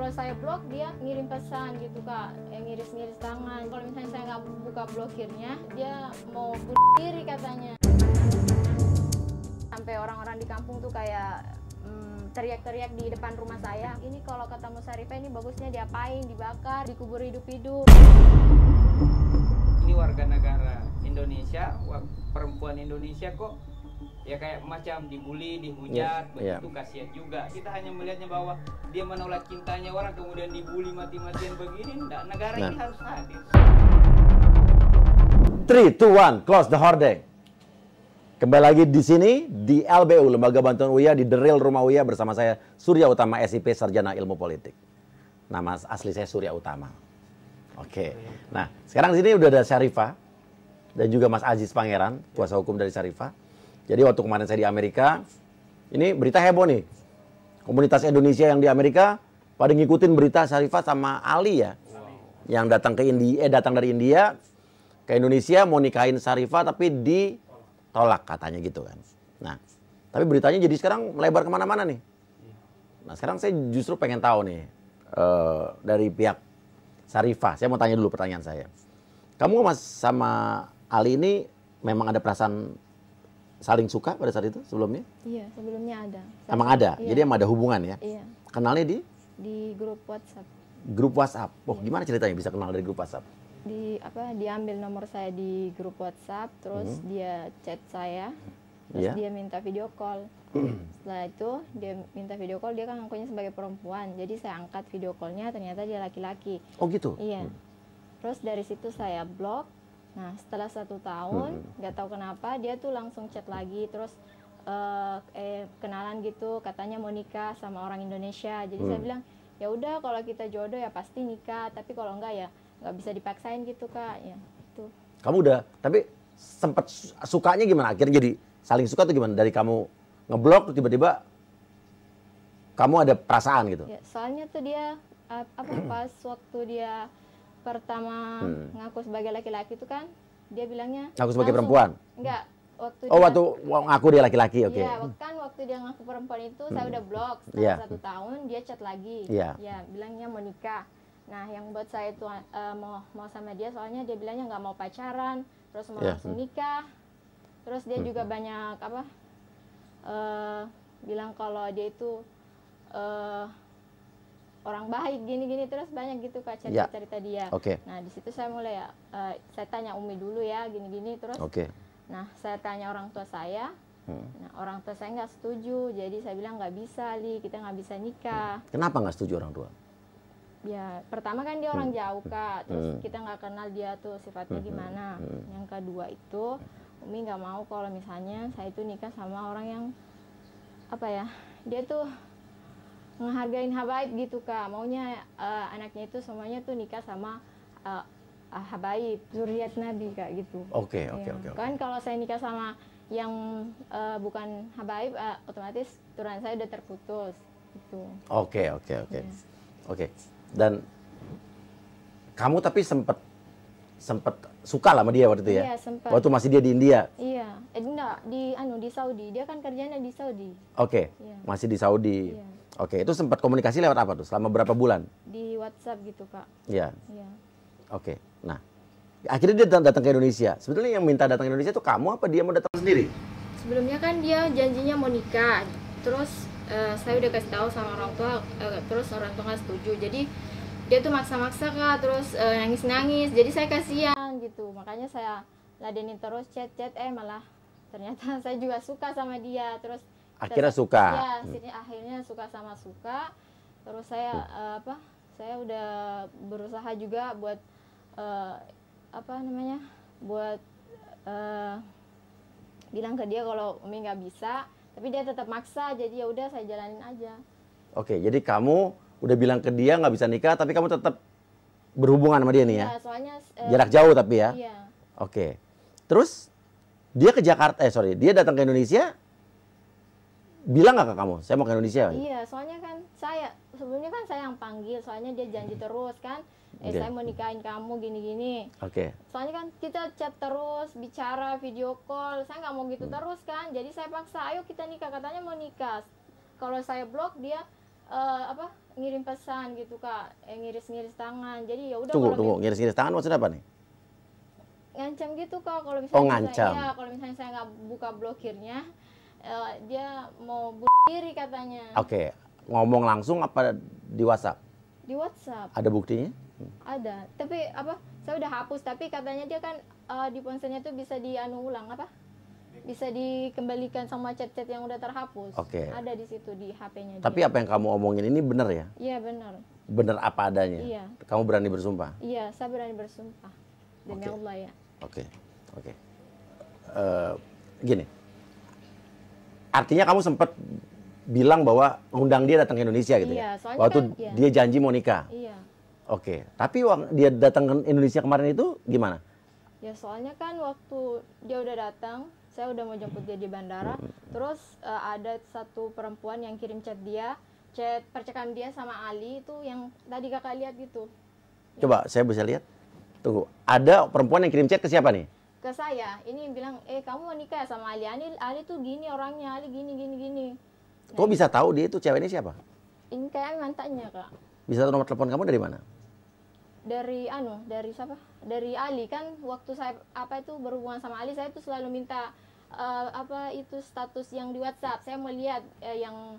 kalau saya blok dia ngirim pesan gitu kak, ngiris-ngiris tangan. Kalau misalnya saya nggak buka blokirnya, dia mau bunuh diri katanya. Sampai orang-orang di kampung tuh kayak teriak-teriak di depan rumah saya. Ini kalau kata Musarifah ini bagusnya diapain, dibakar, dikubur hidup-hidup. Ini warga negara Indonesia, perempuan Indonesia kok ya kayak macam dibully, dihujat, begitu kasihan juga. Kita hanya melihatnya bahwa dia menolak cintanya orang kemudian dibully mati-matian begini, enggak, negara ini harus hadir. 3, 2, 1, close the hordeng. Kembali lagi di sini di LBU, Lembaga Bantuan Uya, di The Real Rumah Uya, bersama saya Surya Utama, SIP, Sarjana Ilmu Politik. Nama asli saya Surya Utama. Oke. Nah, sekarang di sini udah ada Syarifah dan juga Mas Aziz Pangeran, kuasa hukum dari Syarifah. Jadi waktu kemarin saya di Amerika, ini berita heboh nih. Komunitas Indonesia yang di Amerika pada ngikutin berita Syarifah sama Ali ya. Yang datang ke India, datang dari India ke Indonesia mau nikahin Syarifah tapi ditolak katanya gitu kan. Nah, tapi beritanya jadi sekarang melebar kemana-mana nih. Nah, sekarang saya justru pengen tahu nih dari pihak Syarifah. Saya mau tanya dulu pertanyaan saya. Kamu Mas sama Ali ini memang ada perasaan saling suka pada saat itu sebelumnya? Iya, sebelumnya ada. Emang ada? Iya. Jadi emang ada hubungan ya? Iya. Kenalnya Di grup WhatsApp. grup WhatsApp. Oh, gimana ceritanya bisa kenal dari grup WhatsApp? Diambil nomor saya di grup WhatsApp, terus dia chat saya, terus dia minta video call. Setelah itu dia minta video call, dia kan ngakunya sebagai perempuan, jadi saya angkat video callnya, ternyata dia laki-laki. Oh gitu? Iya. Terus dari situ saya blok. Nah, setelah 1 tahun, nggak tahu kenapa dia tuh langsung chat lagi, terus kenalan gitu, katanya mau nikah sama orang Indonesia. Jadi saya bilang, ya udah kalau kita jodoh ya pasti nikah, tapi kalau enggak ya nggak bisa dipaksain gitu kak. Ya itu. Kamu udah, tapi sempat sukanya gimana? Akhirnya jadi saling suka tuh gimana? Dari kamu ngeblok tiba-tiba kamu ada perasaan gitu? Ya, soalnya tuh dia pas waktu dia pertama ngaku sebagai laki-laki itu kan, dia bilangnya Ngaku sebagai langsung, perempuan? Enggak, waktu waktu ngaku dia laki-laki, oke. Iya, kan waktu dia ngaku perempuan itu saya udah blok. Setelah 1 tahun dia chat lagi. Ya, bilangnya mau nikah. Nah, yang buat saya itu mau sama dia, soalnya dia bilangnya nggak mau pacaran, terus mau langsung nikah. Terus dia juga banyak bilang kalau dia itu orang baik gini-gini, terus banyak gitu kak cerita dia. Nah, di situ saya mulai saya tanya Umi dulu ya gini-gini, terus nah saya tanya orang tua saya. Nah, orang tua saya nggak setuju, jadi saya bilang nggak bisa Li, kita nggak bisa nikah. Kenapa nggak setuju orang tua? Ya pertama kan dia orang jauh kak, terus kita nggak kenal dia tuh sifatnya gimana. Yang kedua itu Umi nggak mau kalau misalnya saya itu nikah sama orang yang dia tuh ngehargain habaib gitu kak, maunya anaknya itu semuanya tuh nikah sama habaib, zuriat Nabi kak gitu. Oke. Kan kalau saya nikah sama yang bukan habaib, otomatis turunan saya udah terputus gitu. Oke. Dan kamu tapi sempet suka lah sama dia waktu itu ya? Iya, sempat. Waktu masih dia di India? Iya, enggak, di Saudi. Dia kan kerjanya di Saudi. Oke, masih di Saudi. Iya. Oke, itu sempat komunikasi lewat apa tuh? Selama berapa bulan? Di WhatsApp gitu, Kak. Iya. Iya. Oke, nah. Akhirnya dia datang ke Indonesia. Sebetulnya yang minta datang ke Indonesia itu kamu apa dia mau datang sendiri? Sebelumnya kan dia janjinya mau nikah. Terus saya udah kasih tahu sama orang tua, terus orang tua nggak setuju. Jadi dia tuh maksa-maksa kak, terus nangis-nangis. Jadi saya kasihan gitu. Makanya saya ladenin terus chat, malah ternyata saya juga suka sama dia. Terus akhirnya suka. Ya, akhirnya suka. Terus saya saya udah berusaha juga buat buat bilang ke dia kalau Umi nggak bisa, tapi dia tetap maksa, jadi ya udah saya jalanin aja. Oke, jadi kamu udah bilang ke dia nggak bisa nikah, tapi kamu tetap berhubungan sama dia nih ya? Iya, soalnya jarak jauh tapi ya? Iya. Oke. Terus dia ke Jakarta, dia datang ke Indonesia, bilang nggak ke kamu, saya mau ke Indonesia? Iya, soalnya kan sebelumnya kan saya yang panggil, soalnya dia janji terus kan, saya mau nikahin kamu gini-gini. Soalnya kan kita chat terus, bicara, video call, saya nggak mau gitu terus kan, jadi saya paksa, ayo kita nikah, katanya mau nikah. Kalau saya blok dia ngirim pesan gitu Kak, ngiris-ngiris tangan. Jadi ya udah. Tunggu, ngiris-ngiris tangan maksudnya apa nih? Ngancam gitu Kak, kalau misalnya ngancam. kalau misalnya saya nggak buka blokirnya, dia mau bunuh diri katanya. Oke, ngomong langsung apa di WhatsApp? Di WhatsApp. Ada buktinya? Ada, tapi saya udah hapus, tapi katanya dia kan di ponselnya tuh bisa ulang bisa dikembalikan sama chat-chat yang udah terhapus. Oke. Ada di situ di HP-nya. Tapi apa yang kamu omongin ini benar ya? Iya benar. Benar apa adanya? Iya. Kamu berani bersumpah? Iya, saya berani bersumpah demi Allah ya. Oke. Gini, artinya kamu sempat bilang bahwa ngundang dia datang ke Indonesia gitu ya? Soalnya waktu kan, dia janji mau nikah. Iya. Oke, tapi dia datang ke Indonesia kemarin itu gimana? Ya soalnya kan waktu dia udah datang, saya udah mau jemput dia di bandara. Terus ada satu perempuan yang kirim chat percakapan dia sama Ali itu yang tadi kakak lihat gitu. Coba saya bisa lihat. Tunggu, ada perempuan yang kirim chat ke siapa nih? Ke saya. Ini bilang, kamu mau nikah sama Ali? Ali tuh gini orangnya, Ali gini. Nah, kok bisa tahu dia itu cewek ini siapa? Ini kayak mantannya Kak. Bisa tahu nomor telepon kamu dari mana? Dari siapa? Dari Ali kan. Waktu saya berhubungan sama Ali, saya tuh selalu minta itu status yang di WhatsApp. Saya mau lihat yang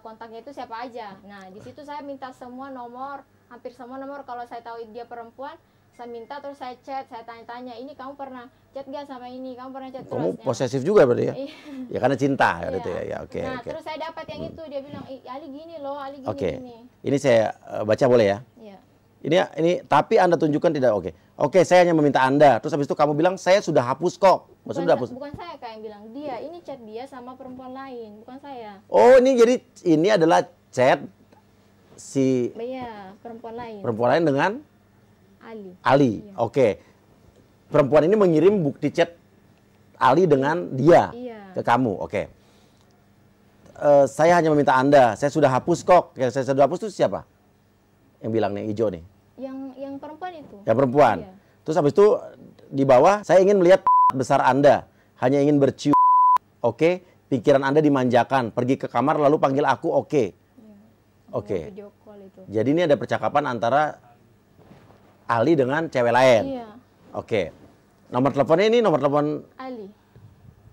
kontaknya itu siapa aja. Nah di situ saya minta semua nomor, hampir semua nomor. Kalau saya tahu dia perempuan, saya minta, terus saya chat, saya tanya-tanya, ini kamu pernah chat gak sama ini, kamu pernah chat terus. Kamu posesif juga berarti ya? Ya karena cinta gitu ya. Oke. Nah terus saya dapat yang itu, dia bilang, Ali gini loh, Ali gini. Oke. Ini saya baca boleh ya? Iya. Ini tapi Anda tunjukkan tidak oke. Oke, saya hanya meminta Anda. Terus habis itu kamu bilang saya sudah hapus kok. Maksudnya hapus. Bukan saya Kak yang bilang, ini chat dia sama perempuan lain, bukan saya. Oh, ini adalah chat si perempuan lain. Perempuan lain dengan Ali. Iya. Oke. Perempuan ini mengirim bukti chat Ali dengan dia ke kamu. Oke. Saya hanya meminta Anda, saya sudah hapus kok. Yang saya sudah hapus itu siapa? Yang bilang yang hijau nih. Yang perempuan itu. Yang perempuan. Iya. Terus habis itu di bawah, saya ingin melihat besar Anda. Hanya ingin bercium. Oke. Pikiran Anda dimanjakan. Pergi ke kamar lalu panggil aku. Oke. Iya. Oke. Video call itu. Jadi ini ada percakapan antara Ali dengan cewek lain. Iya. Oke. Nomor teleponnya ini nomor telepon Ali.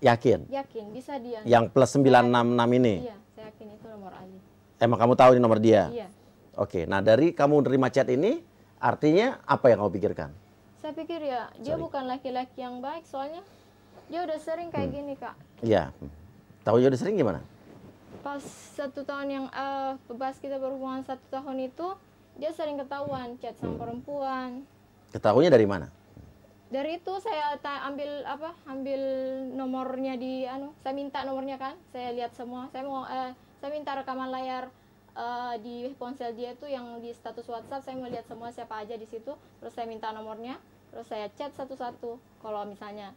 Yakin? Yakin, bisa dia. Yang plus 966 ini? Iya, saya yakin itu nomor Ali. Emang kamu tahu ini nomor dia? Iya. Oke, nah dari kamu menerima chat ini, artinya apa yang kamu pikirkan? Saya pikir ya, dia bukan laki-laki yang baik, soalnya dia udah sering kayak gini Kak. Iya. Tahu dia udah sering gimana? Pas 1 tahun yang, pas kita berhubungan 1 tahun itu, dia sering ketahuan chat sama perempuan. Ketahuinya dari mana? Dari itu saya ambil nomornya saya minta nomornya kan, saya lihat semua, saya minta rekaman layar di ponsel dia tuh yang di status WhatsApp, saya mau lihat semua siapa aja di situ, terus saya minta nomornya, terus saya chat satu-satu. Kalau misalnya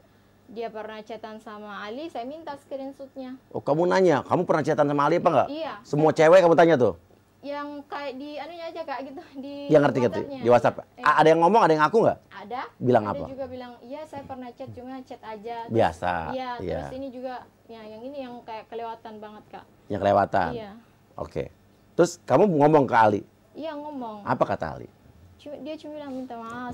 dia pernah chatan sama Ali, saya minta screenshotnya. Oh, kamu nanya, kamu pernah chatan sama Ali apa enggak? Iya. Semua cewek kamu tanya tuh? Yang kayak di aja Kak gitu, di yang ngerti di WhatsApp. Ada yang ngomong, ada yang ngaku nggak? Ada. Bilang ada apa? juga bilang, iya saya pernah chat, cuma chat aja. Biasa. Iya, terus ini juga yang ini yang kayak kelewatan banget Kak. Yang kelewatan? Iya. Oke. Terus kamu ngomong ke Ali? Iya ngomong. Apa kata Ali? Dia cuma bilang minta maaf,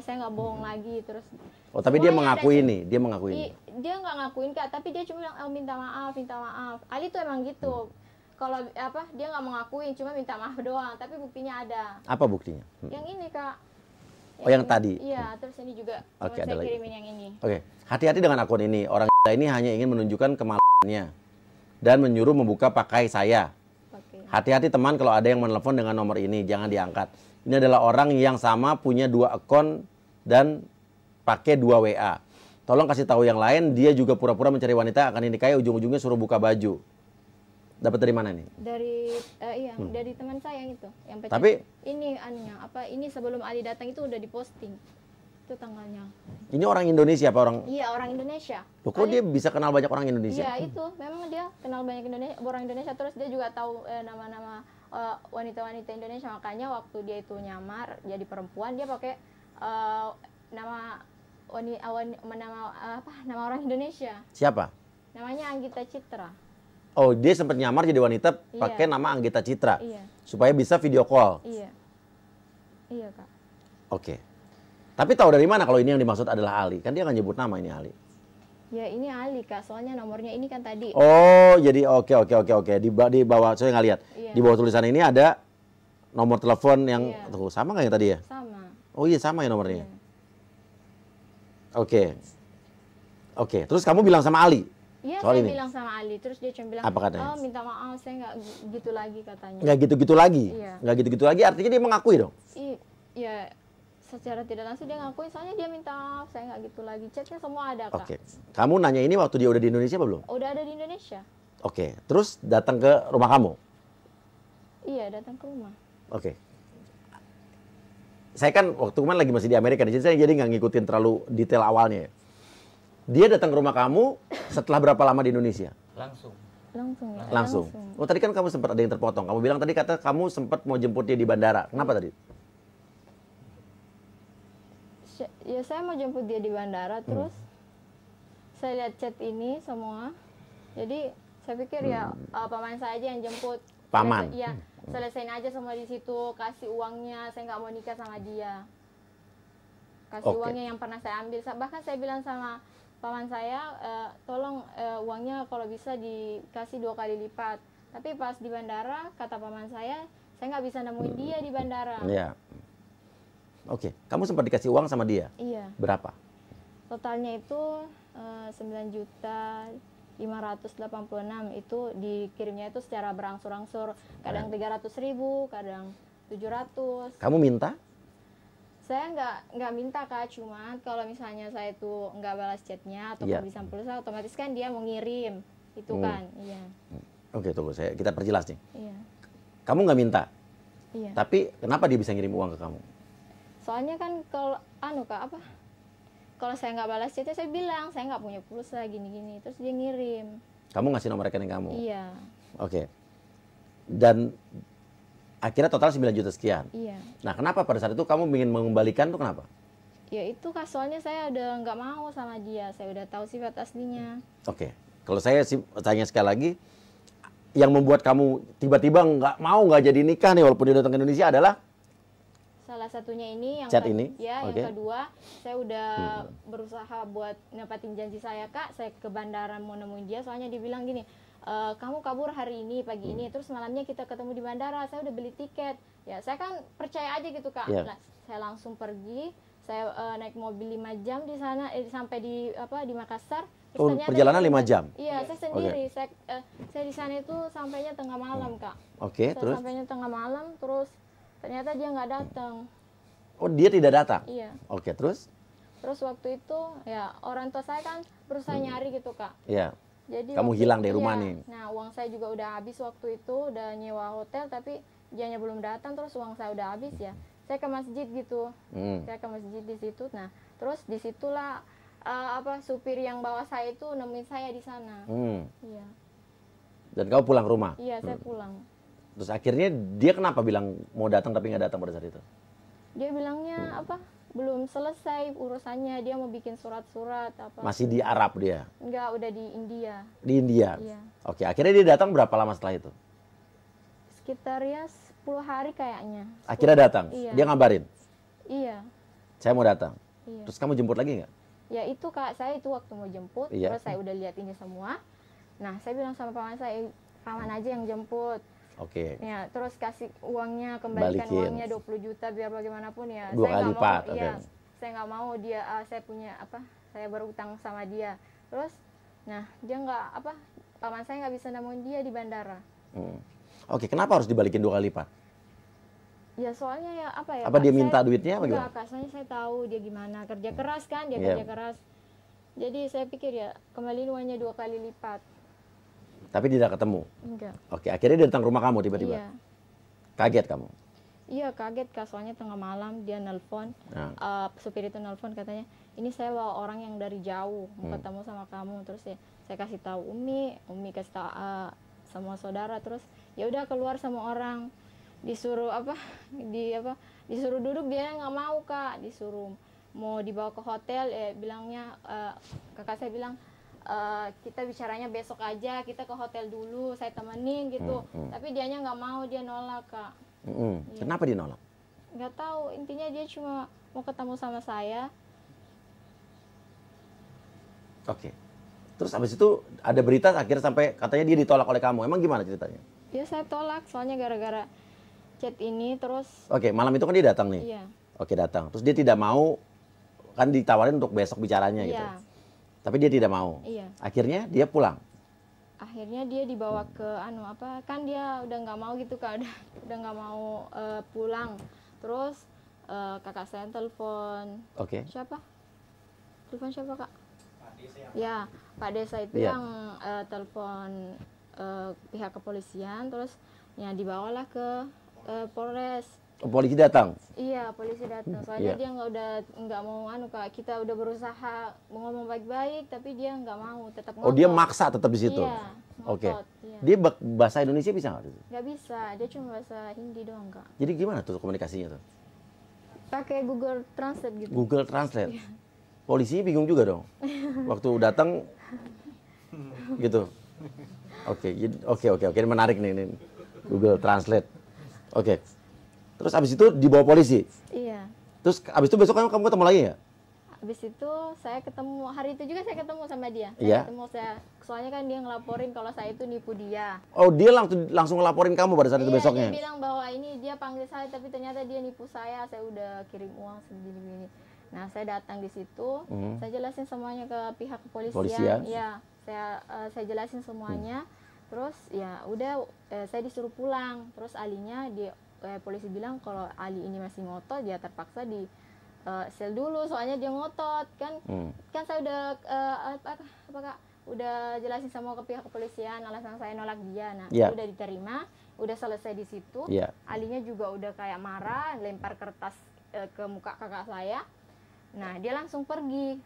saya nggak bohong lagi. Terus oh, tapi dia mengakui ini, dia mengakui ini. Dia nggak ngakuin Kak, tapi dia cuma bilang minta maaf. Ali tuh emang gitu. Kalau dia nggak mengakuin, cuma minta maaf doang, tapi buktinya ada. Apa buktinya? Yang ini Kak. Yang tadi? Iya, terus ini juga. Oke, saya ada kirimin yang ini. Oke, hati-hati dengan akun ini. Orang ini hanya ingin menunjukkan kemaluannya dan menyuruh membuka pakai saya. Hati-hati teman kalau ada yang menelpon dengan nomor ini, jangan diangkat. Ini adalah orang yang sama punya 2 akun dan pakai 2 WA. Tolong kasih tahu yang lain, dia juga pura-pura mencari wanita akan dinikahi, ujung-ujungnya suruh buka baju. Dapat dari mana nih? Dari teman saya yang itu, yang pecah. Tapi ini ini sebelum Ali datang itu udah diposting. Itu tanggalnya. Ini orang Indonesia apa orang? Iya, orang Indonesia. Loh, kok dia bisa kenal banyak orang Indonesia? Iya, itu memang dia kenal banyak orang Indonesia, terus dia juga tahu nama-nama wanita-wanita Indonesia, makanya waktu dia itu nyamar jadi perempuan dia pakai nama orang Indonesia. Siapa? Namanya Anggita Citra. Oh, dia sempat nyamar jadi wanita pakai nama Anggita Citra. Supaya bisa video call. Iya, Kak. Oke. Tapi tahu dari mana kalau ini yang dimaksud adalah Ali? Kan dia nggak nyebut nama ini Ali. Ya ini Ali, Kak. Soalnya nomornya ini kan tadi. Oh, jadi oke. Di bawah, saya nggak lihat. Di bawah tulisan ini ada nomor telepon yang tuh, sama nggak yang tadi ya? Sama. Oh iya, sama ya nomornya. Oke. Terus kamu bilang sama Ali? Iya, saya bilang sama Ali. Terus dia cuma bilang, apa katanya? Oh minta maaf, saya nggak gitu lagi katanya. Nggak gitu-gitu lagi? Iya. Nggak gitu-gitu lagi, artinya dia mengakui dong? Iya, secara tidak langsung dia ngakuin. Soalnya dia minta maaf, saya nggak gitu lagi. Chatnya semua ada, Kak. Oke. Kamu nanya ini waktu dia udah di Indonesia apa belum? Udah ada di Indonesia. Oke. Terus datang ke rumah kamu? Iya, datang ke rumah. Oke. Saya kan waktu kemarin lagi masih di Amerika, jadi nggak ngikutin terlalu detail awalnya ya. Dia datang ke rumah kamu setelah berapa lama di Indonesia? Langsung. Oh, tadi kan kamu sempat ada yang terpotong. Kamu bilang tadi kata kamu sempat mau jemput dia di bandara. Kenapa tadi? Ya saya mau jemput dia di bandara, terus saya lihat chat ini semua. Jadi saya pikir ya paman saya aja yang jemput. Paman? Iya, selesain aja semua di situ, kasih uangnya. Saya nggak mau nikah sama dia. Kasih uangnya yang pernah saya ambil. Bahkan saya bilang sama paman saya, tolong uangnya kalau bisa dikasih 2 kali lipat. Tapi pas di bandara, kata paman saya nggak bisa nemuin dia di bandara. Iya. Oke, kamu sempat dikasih uang sama dia? Iya. Berapa? Totalnya itu 9.586.000 itu dikirimnya itu secara berangsur-angsur. Kadang 300.000, kadang 700. Kamu minta? Saya nggak minta, Kak, cuman kalau misalnya saya itu nggak balas chatnya atau kehabisan pulsa, otomatis kan dia mau ngirim, itu kan, iya. Oke, tunggu, kita perjelas nih. Iya. Kamu nggak minta? Iya. Tapi kenapa dia bisa ngirim uang ke kamu? Soalnya kan kalau Kak, kalau saya nggak balas chatnya, saya bilang saya nggak punya pulsa gini-gini, terus dia ngirim. Kamu ngasih nomor rekening kamu? Iya. Oke. Dan akhirnya total 9 juta sekian. Iya. Nah, kenapa pada saat itu kamu ingin mengembalikan tuh kenapa? Ya itu, Kak, soalnya saya udah nggak mau sama dia. Saya udah tahu sifat aslinya. Oke. Kalau saya tanya sekali lagi, yang membuat kamu tiba-tiba nggak jadi nikah nih walaupun dia datang ke Indonesia adalah? Salah satunya ini, yang chat ini? Ya, yang kedua, saya udah berusaha buat nepatin janji saya, Kak. Saya ke bandara mau nemuin dia, soalnya dia bilang gini, kamu kabur hari ini, pagi ini, terus malamnya kita ketemu di bandara. Saya udah beli tiket. Ya, saya kan percaya aja gitu, Kak. Yeah. Saya langsung pergi, saya naik mobil 5 jam di sana, sampai di Makassar. Oh, perjalanan 5 jam? Iya, saya sendiri. Saya di sana itu sampainya tengah malam, Kak. Oke, terus? Sampainya tengah malam, terus ternyata dia nggak datang. Oh, dia tidak datang? Iya. Oke, terus? Terus waktu itu, ya orang tua saya kan berusaha nyari gitu, Kak. Iya. Jadi kamu hilang dari rumah nih. Nah, uang saya juga udah habis waktu itu, udah nyewa hotel, tapi dianya belum datang, terus uang saya udah habis ya. Saya ke masjid gitu. Saya ke masjid di situ. Nah, terus disitulah supir yang bawa saya itu nemuin saya di sana. Iya. Dan kamu pulang rumah? Iya, saya pulang. Terus akhirnya dia kenapa bilang mau datang tapi nggak datang pada saat itu? Dia bilangnya belum selesai urusannya, dia mau bikin surat-surat apa. Masih di Arab dia? Enggak, udah di India. Di India? Iya. Oke, akhirnya dia datang berapa lama setelah itu? Sekitar ya 10 hari kayaknya. Akhirnya datang? Iya. Dia ngabarin? Iya. Saya mau datang? Iya. Terus kamu jemput lagi nggak? Ya itu, Kak, saya itu waktu mau jemput, terus saya udah lihat ini semua. Nah, saya bilang sama paman saya, paman aja yang jemput. Oke. Ya, terus kasih uangnya, kembalikan uangnya 20 juta biar bagaimanapun ya. 2 kali lipat. Iya, saya nggak mau dia, saya punya saya berutang sama dia. Terus, nah dia nggak paman saya nggak bisa nemuin dia di bandara. Oke, kenapa harus dibalikin 2 kali lipat? Ya soalnya ya Apa dia minta duitnya apa gimana? Enggak, soalnya saya tahu dia gimana, kerja keras kan, dia kerja keras. Jadi saya pikir ya kembali uangnya 2 kali lipat. Tapi tidak ketemu? Enggak. Oke, akhirnya dia datang rumah kamu tiba-tiba? Iya. Kaget kamu? Iya, kaget, Kak, soalnya tengah malam dia nelpon, supir itu nelpon katanya, ini saya bawa orang yang dari jauh mau ketemu sama kamu. Terus ya saya kasih tahu Umi kasih tahu semua saudara, terus ya udah keluar sama orang, disuruh disuruh duduk, dia nggak mau, Kak. Disuruh mau dibawa ke hotel, bilangnya kakak saya bilang kita bicaranya besok aja, kita ke hotel dulu, saya temenin gitu. Tapi dianya nggak mau, dia nolak, Kak. Iya. Kenapa dia nolak? Nggak tahu, intinya dia cuma mau ketemu sama saya. Oke. Terus habis itu ada berita akhirnya sampai katanya dia ditolak oleh kamu. Emang gimana ceritanya? Ya saya tolak, soalnya gara-gara chat ini terus. Oke, malam itu kan dia datang nih. Iya. Oke, datang. Terus dia tidak mau, kan ditawarin untuk besok bicaranya gitu. Iya. Tapi dia tidak mau. Iya. Akhirnya dia pulang. Akhirnya dia dibawa ke kan dia udah nggak mau gitu, Kak, udah nggak mau pulang. Terus kakak saya telepon. Oke. Siapa? Telepon siapa, Kak? Ya, Pak Desa itu Iya. yang telepon pihak kepolisian, terus ya dibawalah ke Polres. Oh, polisi datang. Iya, polisi datang. Soalnya Iya. dia nggak mau Kak. Kita udah berusaha ngomong baik-baik, tapi dia nggak mau, tetap ngotot. Oh, dia maksa tetap di situ. Iya, Oke. ngotot, iya. Dia bahasa Indonesia bisa nggak? Nggak bisa, dia cuma bahasa Hindi doang, Kak. Jadi gimana tuh komunikasinya tuh? Pakai Google Translate gitu. Google Translate. Polisinya bingung juga dong. Waktu datang gitu. Oke. Ini menarik nih ini. Google Translate. Oke. Terus abis itu dibawa polisi. Iya. Terus abis itu besok kamu ketemu lagi ya? Habis itu saya ketemu, hari itu juga saya ketemu sama dia. Iya. Soalnya kan dia ngelaporin kalau saya itu nipu dia. Oh, dia langsung ngelaporin kamu pada saat itu Iya, besoknya? dia bilang bahwa ini dia panggil saya tapi ternyata dia nipu saya udah kirim uang segini-gini. Nah, saya datang di situ, saya jelasin semuanya ke pihak kepolisian. Iya, saya jelasin semuanya. Terus ya udah saya disuruh pulang. Terus alinya polisi bilang kalau Ali ini masih ngotot, dia terpaksa di sel dulu, soalnya dia ngotot kan. Kan saya udah Kak, udah jelasin sama ke pihak kepolisian alasan saya nolak dia. Nah, udah diterima, udah selesai di situ. Alinya juga udah kayak marah, lempar kertas ke muka kakak saya. Nah, dia langsung pergi.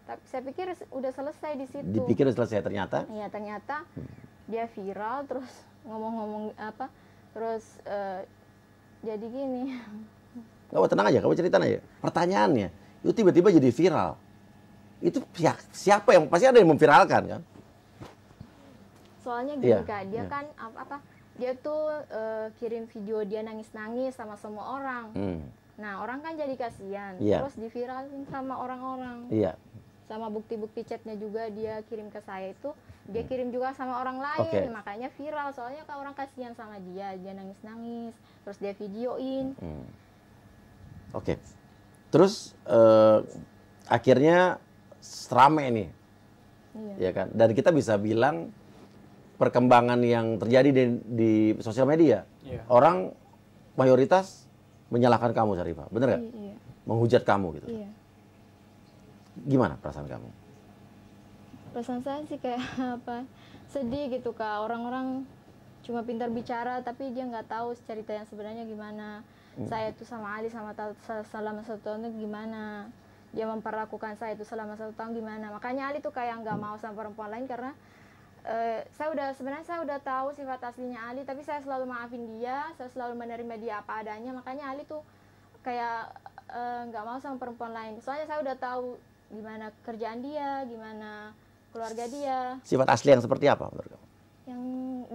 Tapi saya pikir udah selesai di situ. Dipikir udah selesai, ternyata? Iya, ternyata dia viral, terus ngomong-ngomong terus jadi gini. Nggak, tenang aja, kamu cerita aja. Pertanyaannya, itu tiba-tiba jadi viral. Itu siapa yang, pasti ada yang memviralkan kan? Soalnya gini Kak, dia kan dia tuh kirim video dia nangis-nangis sama semua orang. Nah, orang kan jadi kasihan, terus diviralin sama orang-orang. Iya. Sama bukti-bukti chatnya juga dia kirim ke saya itu, dia kirim juga sama orang lain, makanya viral. Soalnya kan orang kasihan sama dia nangis-nangis, terus dia videoin. Oke. Terus akhirnya rame nih, ya kan? Dan kita bisa bilang perkembangan yang terjadi di sosial media, orang mayoritas menyalahkan kamu, Syarifah, bener nggak? Iya. Menghujat kamu gitu. Iya. Gimana perasaan kamu? Perasaan saya sih kayak sedih gitu Kak. Orang-orang cuma pintar bicara, tapi dia nggak tahu cerita yang sebenarnya gimana. Saya itu sama Ali selama 1 tahun itu gimana. Dia memperlakukan saya itu selama 1 tahun gimana. Makanya Ali tuh kayak nggak mau sama perempuan lain karena sebenarnya saya udah tahu sifat aslinya Ali, tapi saya selalu maafin dia, saya selalu menerima dia apa adanya. Makanya Ali tuh kayak nggak mau sama perempuan lain. Soalnya saya udah tahu gimana kerjaan dia, gimana keluarga dia. Sifat asli yang seperti apa menurut kamu? Yang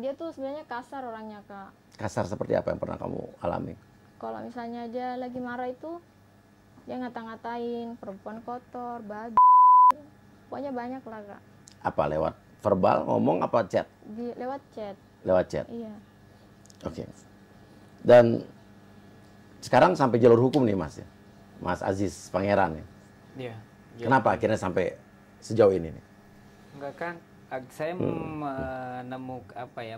dia tuh sebenarnya kasar orangnya Kak. Kasar seperti apa yang pernah kamu alami? Kalau misalnya dia lagi marah itu, dia ngata-ngatain perempuan kotor, babi, pokoknya banyak lah Kak. Apa, lewat verbal, ngomong, apa chat? Lewat chat. Lewat chat? Iya. Oke. Dan sekarang sampai jalur hukum nih Mas ya? Mas Aziz Pangeran ya? Iya. Kenapa akhirnya sampai sejauh ini nih? Enggak kan, saya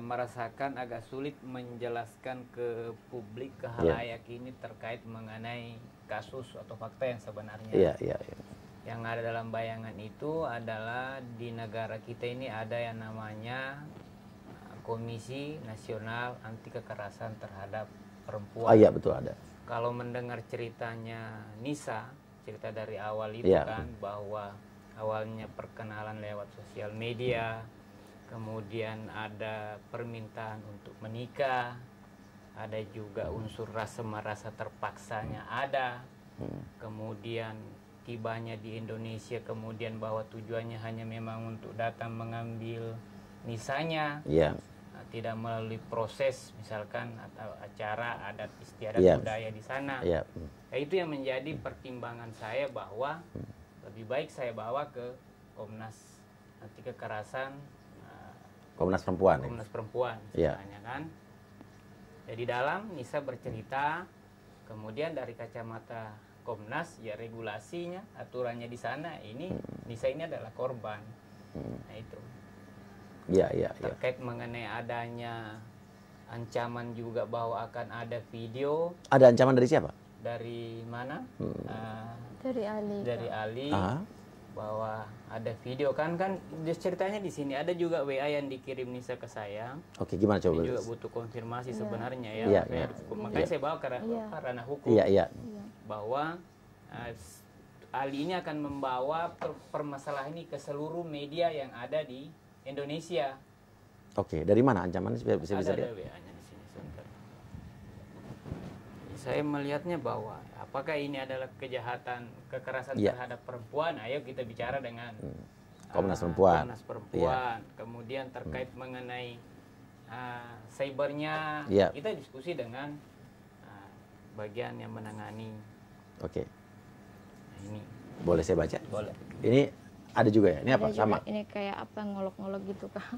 merasakan agak sulit menjelaskan ke publik, ke halayak ini terkait mengenai kasus atau fakta yang sebenarnya. Iya. Yang ada dalam bayangan itu adalah di negara kita ini ada yang namanya Komisi Nasional Anti Kekerasan Terhadap Perempuan. Oh iya, betul ada. Kalau mendengar ceritanya Nisa, cerita dari awal itu kan bahwa awalnya perkenalan lewat sosial media, kemudian ada permintaan untuk menikah, ada juga unsur rasa merasa terpaksanya ada, kemudian tibanya di Indonesia kemudian bahwa tujuannya hanya memang untuk datang mengambil nisanya, tidak melalui proses misalkan atau acara adat istiadat budaya di sana. Itu yang menjadi pertimbangan saya bahwa lebih baik saya bawa ke Komnas Anti Kekerasan, Komnas Perempuan. Komnas Perempuan, misalnya kan. Jadi dalam Nisa bercerita, kemudian dari kacamata Komnas, ya regulasinya, aturannya di sana, ini Nisa ini adalah korban. Nah itu. Terkait mengenai adanya ancaman juga bahwa akan ada video. Ada ancaman dari siapa? Dari mana? Dari Ali. Dari Ali. Bahwa ada video kan ceritanya di sini ada juga WA yang dikirim Nisa ke saya. Oke, gimana coba? Ini juga butuh konfirmasi sebenarnya ya. Makanya saya bawa ke ranah hukum. Bahwa Ali ini akan membawa permasalahan ini ke seluruh media yang ada di Indonesia. Oke, dari mana ancamannya bisa ada WA-nya di sini sebentar. Saya melihatnya bahwa apakah ini adalah kejahatan kekerasan terhadap perempuan? Ayo kita bicara dengan Komnas Perempuan. Komnas Perempuan. Kemudian terkait mengenai cybernya, kita diskusi dengan bagian yang menangani. Oke. Nah, ini boleh saya baca? Boleh. Ini ada juga ya? Ini apa? Juga, sama? ini kayak apa ngolok-ngolok gitu Kak.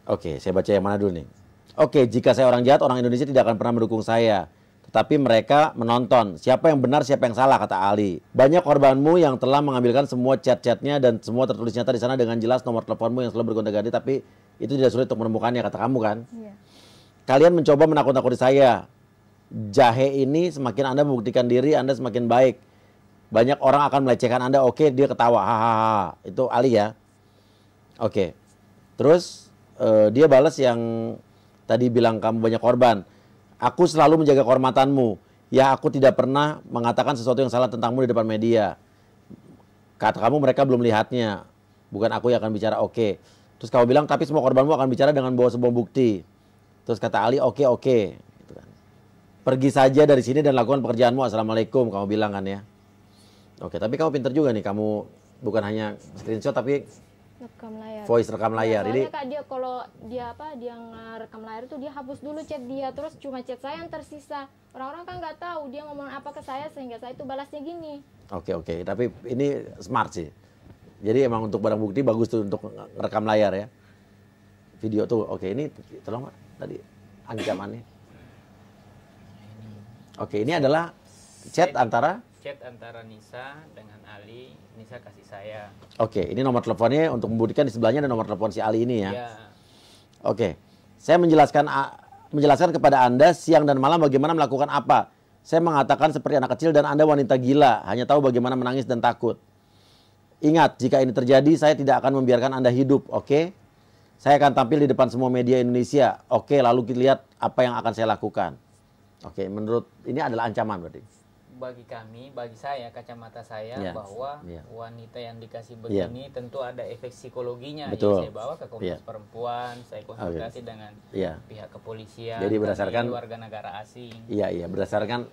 Oke, saya baca yang mana dulu nih? Oke, jika saya orang jahat, orang Indonesia tidak akan pernah mendukung saya. Tetapi mereka menonton. Siapa yang benar, siapa yang salah, kata Ali. Banyak korbanmu yang telah mengambilkan semua chat-chatnya dan semua tertulis nyata di sana dengan jelas nomor teleponmu yang selalu bergonta-ganti. Tapi itu tidak sulit untuk menemukannya, kata kamu kan? Kalian mencoba menakut-nakuti saya. Jahe ini semakin Anda membuktikan diri, Anda semakin baik. Banyak orang akan melecehkan Anda. Oke, dia ketawa. Hahaha. Itu Ali ya. Oke. Terus dia balas yang tadi bilang kamu banyak korban. Aku selalu menjaga kehormatanmu. Ya, aku tidak pernah mengatakan sesuatu yang salah tentangmu di depan media. Kata kamu mereka belum lihatnya. Bukan aku yang akan bicara. Oke. Terus kamu bilang tapi semua korbanmu akan bicara dengan bawa sebuah bukti. Terus kata Ali oke. Gitu kan. Pergi saja dari sini dan lakukan pekerjaanmu. Assalamualaikum kamu bilang kan ya. Oke, tapi kamu pintar juga nih. Kamu bukan hanya screenshot tapi rekam layar. Voice rekam layar. Soalnya Jadi Kak, dia kalau dia ngerekam layar itu dia hapus dulu chat dia, terus cuma chat saya yang tersisa. Orang-orang kan nggak tahu dia ngomong apa ke saya sehingga saya itu balasnya gini. Oke. Tapi ini smart sih. Jadi emang untuk barang bukti bagus tuh untuk rekam layar ya. Video tuh. Oke, ini tolong Pak tadi ancamannya. Oke, ini adalah chat antara Nisa dengan Ali. Nisa kasih saya. Oke, ini nomor teleponnya untuk membuktikan di sebelahnya ada nomor telepon si Ali ini ya. Oke. Saya menjelaskan kepada Anda siang dan malam bagaimana melakukan apa. Saya mengatakan seperti anak kecil dan Anda wanita gila, hanya tahu bagaimana menangis dan takut. Ingat, jika ini terjadi saya tidak akan membiarkan Anda hidup, oke? Saya akan tampil di depan semua media Indonesia. Oke, lalu kita lihat apa yang akan saya lakukan. Oke, menurut ini adalah ancaman berarti. Bagi saya, kacamata saya bahwa wanita yang dikasih begini tentu ada efek psikologinya. Betul. Saya bawa ke Komnas Perempuan, saya konsultasi dengan pihak kepolisian. Jadi berdasarkan warga negara asing. Iya, berdasarkan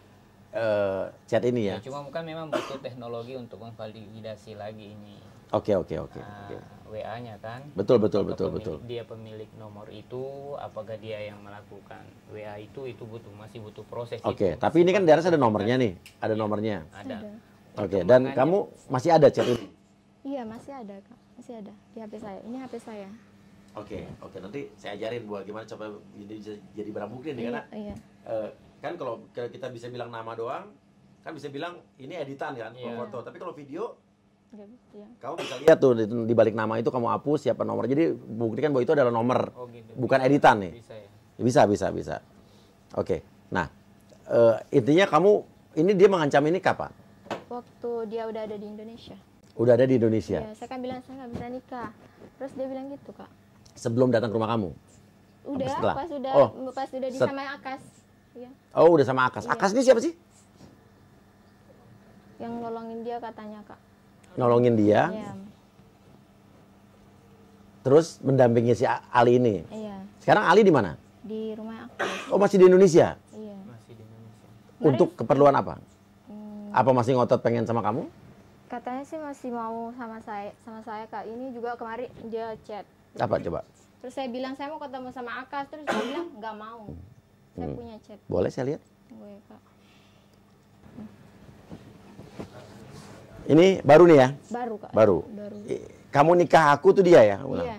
chat ini ya. Cuma kan memang butuh teknologi untuk memvalidasi lagi ini. Oke. WA-nya kan. Betul. Dia pemilik nomor itu, apakah dia yang melakukan WA itu masih butuh proses. Oke, tapi ini kan di atas ada nomornya nih, ada nomornya. Ada. Oke, dan kamu masih ada chat ini? Iya, masih ada Kak, masih ada di HP saya. Ini HP saya. Oke, nanti saya ajarin buat gimana coba jadi barang bukti nih, karena kan kalau kita bisa bilang nama doang, kan bisa bilang ini editan kan, foto. Tapi kalau video kamu bisa lihat tuh di balik nama itu kamu hapus siapa nomor. Jadi buktikan bahwa itu adalah nomor, bukan editan nih. Bisa. Oke. Nah, intinya kamu ini dia mengancam ini kapan? Waktu dia udah ada di Indonesia. Udah ada di Indonesia. Ya, saya kan bilang saya nggak bisa nikah. Terus dia bilang gitu Kak. Sebelum datang ke rumah kamu? Udah, pas udah di sama Akas. Ya. Oh, udah sama Akas. Akas ini siapa sih? Yang nolongin dia katanya Kak. Nolongin dia, terus mendampingi si Ali ini. Iya. Sekarang Ali di mana? Di rumah aku. Oh, masih di Indonesia? Iya. Masih di Indonesia. Untuk keperluan apa? Apa masih ngotot pengen sama kamu? Katanya sih masih mau sama saya Kak. Ini juga kemarin dia chat. Apa coba? Terus saya bilang saya mau ketemu sama Akas, terus dia bilang nggak mau. Saya punya chat. Boleh saya lihat? Tunggu ya Kak. Ini baru nih ya? Baru Kak. Baru. Baru. Kamu nikah aku tuh dia ya? Iya.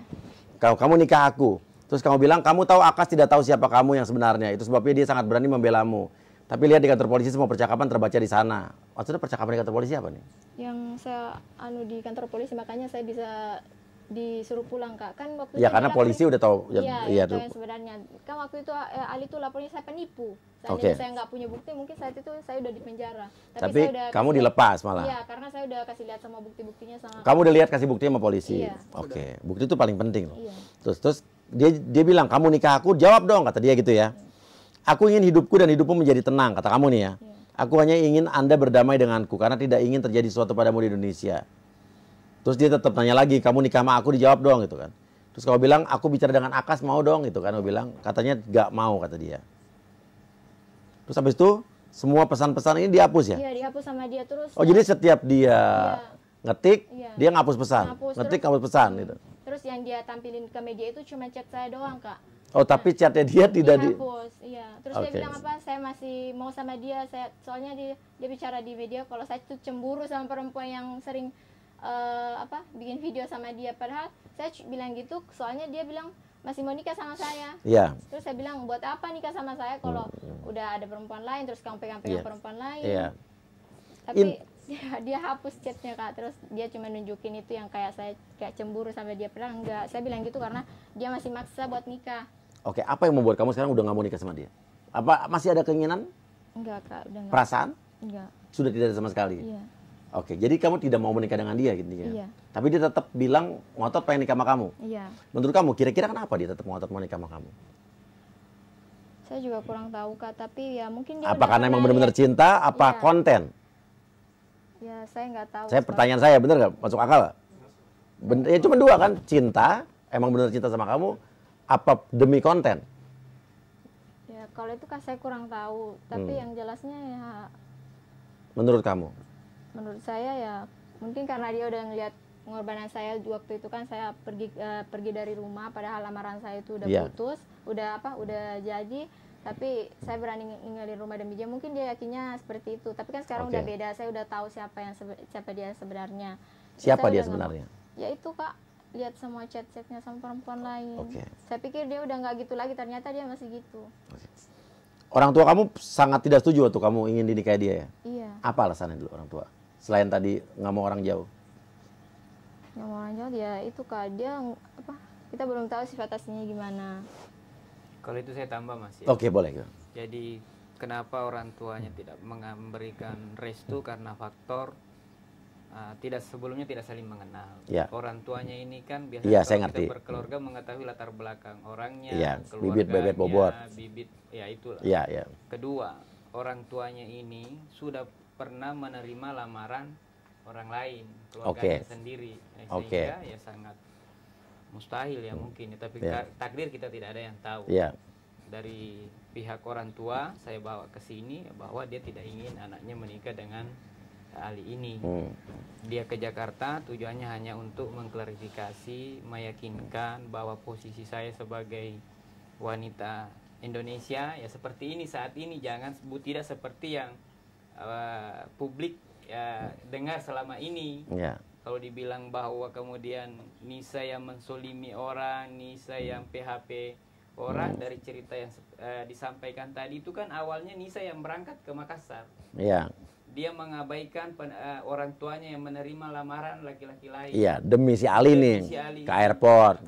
Kamu nikah aku. Terus kamu bilang kamu tahu Akas tidak tahu siapa kamu yang sebenarnya. Itu sebabnya dia sangat berani membelamu. Tapi lihat di kantor polisi semua percakapan terbaca di sana. Maksudnya percakapan di kantor polisi apa nih? Yang saya di kantor polisi, makanya saya bisa disuruh pulang Kak. Kan waktu Ya itu karena polisi udah tahu. Iya, itu yang sebenarnya. Kan waktu itu Ali tuh lapornya saya penipu. Seandainya saya nggak punya bukti, mungkin saat itu saya udah di penjara. Tapi saya udah kamu dilepas malah. Iya, karena saya udah kasih lihat sama bukti-buktinya sama. Kamu udah lihat kasih buktinya sama polisi. Iya. Oke, bukti itu paling penting loh. Iya. Terus dia bilang kamu nikah aku, jawab dong kata dia gitu ya. Aku ingin hidupku dan hidupmu menjadi tenang, kata kamu nih ya. Aku hanya ingin Anda berdamai denganku karena tidak ingin terjadi sesuatu padamu di Indonesia. Terus dia tetap nanya lagi, kamu nikah sama aku, dijawab dong gitu kan. Terus kamu bilang, aku bicara dengan Akas mau dong gitu kan. Kamu bilang, katanya gak mau kata dia. Terus habis itu semua pesan-pesan ini dihapus ya? Iya, dihapus sama dia terus. Oh jadi setiap dia ngetik, dia ngapus pesan. Ngetik, ngapus pesan gitu. Terus yang dia tampilin ke media itu cuma chat saya doang Kak. Oh tapi chatnya dia tidak dihapus. Iya. Terus dia bilang apa? Saya masih mau sama dia. Soalnya dia bicara di media kalau saya tuh cemburu sama perempuan yang sering bikin video sama dia. Padahal saya bilang gitu. Soalnya dia bilang masih mau nikah sama saya. Iya. Terus saya bilang buat apa nikah sama saya kalau udah ada perempuan lain terus kamu pegang-pegang perempuan lain. Iya. Tapi dia hapus chatnya Kak. Terus dia cuma nunjukin itu yang kayak saya kayak cemburu sama dia. Padahal enggak. Saya bilang gitu karena dia masih maksa buat nikah. Oke, apa yang membuat kamu sekarang udah nggak mau nikah sama dia? Apa masih ada keinginan? Enggak Kak, udah enggak. Perasaan? Enggak. Sudah tidak ada sama sekali? Iya. Oke, jadi kamu tidak mau menikah dengan dia gitu ya? Iya. Tapi dia tetap bilang ngotot pengen nikah sama kamu? Iya. Menurut kamu, kira-kira kenapa dia tetap ngotot mau nikah sama kamu? Saya juga kurang tahu Kak, tapi ya mungkin dia apa karena emang benar-benar cinta, apa konten? Ya, saya nggak tahu. Pertanyaan saya, bener nggak? Masuk akal? Ya cuma dua kan, cinta, emang benar cinta sama kamu, apa demi konten? Ya, kalau itu Kak saya kurang tahu, tapi yang jelasnya ya. Menurut kamu? Menurut saya ya, mungkin karena dia udah ngeliat pengorbanan saya waktu itu kan saya pergi dari rumah, padahal lamaran saya itu udah putus, udah jadi. Tapi saya berani ninggalin rumah demi dia. Mungkin dia yakinnya seperti itu. Tapi kan sekarang udah beda. Saya udah tahu siapa dia sebenarnya. Siapa dia sebenarnya? Ya itu Kak. Lihat semua chat-chatnya sama perempuan lain. Saya pikir dia udah nggak gitu lagi. Ternyata dia masih gitu. Orang tua kamu sangat tidak setuju waktu kamu ingin dinikahi dia ya? Iya. Apa alasannya dulu orang tua? Selain tadi nggak mau orang jauh. Nggak mau orang jauh ya itu Kak. Dia kita belum tahu sifat aslinya gimana. Kalau itu saya tambah Mas ya. Oke, boleh. Jadi kenapa orang tuanya tidak memberikan restu karena faktor sebelumnya tidak saling mengenal. Orang tuanya ini kan biasanya kita berkeluarga mengetahui latar belakang orangnya, bibit bebet bobot. Bibit ya itulah. Kedua, orang tuanya ini sudah pernah menerima lamaran orang lain, keluarganya sendiri. Sehingga ya sangat mustahil ya mungkin, tapi takdir kita tidak ada yang tahu. Dari pihak orang tua saya bawa ke sini bahwa dia tidak ingin anaknya menikah dengan Ali ini. Dia ke Jakarta tujuannya hanya untuk mengklarifikasi, meyakinkan bahwa posisi saya sebagai wanita Indonesia ya seperti ini saat ini, jangan tidak seperti yang publik ya dengar selama ini. Kalau dibilang bahwa kemudian Nisa yang mensolimi orang, Nisa yang PHP orang, dari cerita yang disampaikan tadi itu kan awalnya Nisa yang berangkat ke Makassar. Dia mengabaikan orang tuanya yang menerima lamaran laki-laki lain. Demi si Ali nih, ke airport.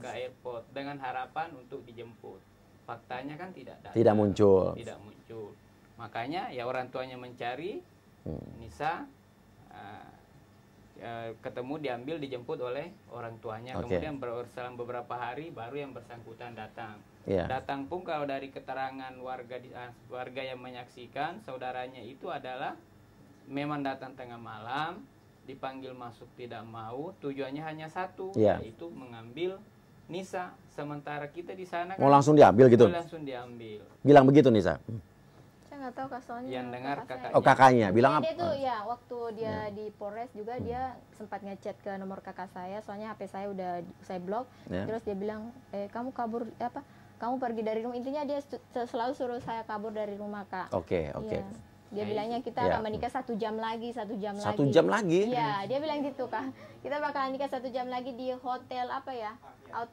Dengan harapan untuk dijemput. Faktanya kan tidak datang. Tidak muncul. Makanya ya orang tuanya mencari Nisa, ketemu, diambil, dijemput oleh orang tuanya. Kemudian berselang beberapa hari baru yang bersangkutan datang. Datang pun kalau dari keterangan warga yang menyaksikan, saudaranya itu adalah memang datang tengah malam, dipanggil masuk tidak mau, tujuannya hanya satu, yaitu mengambil Nisa. Sementara kita di sana mau langsung diambil gitu? Langsung diambil. Bilang begitu Nisa? Saya nggak tahu Kak, soalnya yang dengar kakak kakaknya. Oh, kakaknya bilang dia apa? tuh ya waktu dia di Polres juga dia sempat ngechat ke nomor kakak saya, soalnya HP saya udah saya blok. Terus dia bilang, kamu kabur apa? Kamu pergi dari rumah. Intinya dia selalu suruh saya kabur dari rumah, Kak. Oke. Iya. Dia bilangnya kita akan menikah 1 jam lagi, 1 jam lagi. 1 jam lagi? Iya, dia bilang gitu, Kak. Kita bakalan nikah 1 jam lagi di hotel apa ya?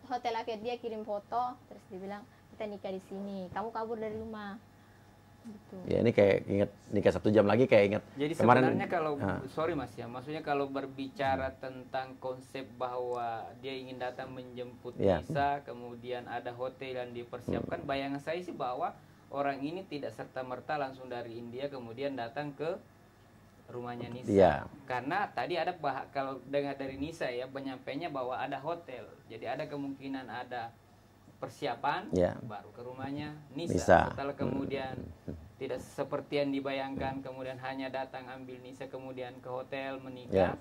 Hotel Aviat. Dia kirim foto, terus dia bilang kita nikah di sini. Kamu kabur dari rumah. Gitu. Ya ini kayak inget nikah 1 jam lagi kayak inget. Jadi kemarin, sebenarnya kalau sorry Mas ya, maksudnya kalau berbicara tentang konsep bahwa dia ingin datang menjemput Nisa, kemudian ada hotel yang dipersiapkan, bayangan saya sih bahwa orang ini tidak serta-merta langsung dari India kemudian datang ke rumahnya Nisa. Karena tadi ada kalau dengar dari Nisa ya, penyampainya bahwa ada hotel. Jadi ada kemungkinan ada persiapan baru ke rumahnya Nisa. Setelah kemudian tidak seperti yang dibayangkan, kemudian hanya datang ambil Nisa kemudian ke hotel menikah,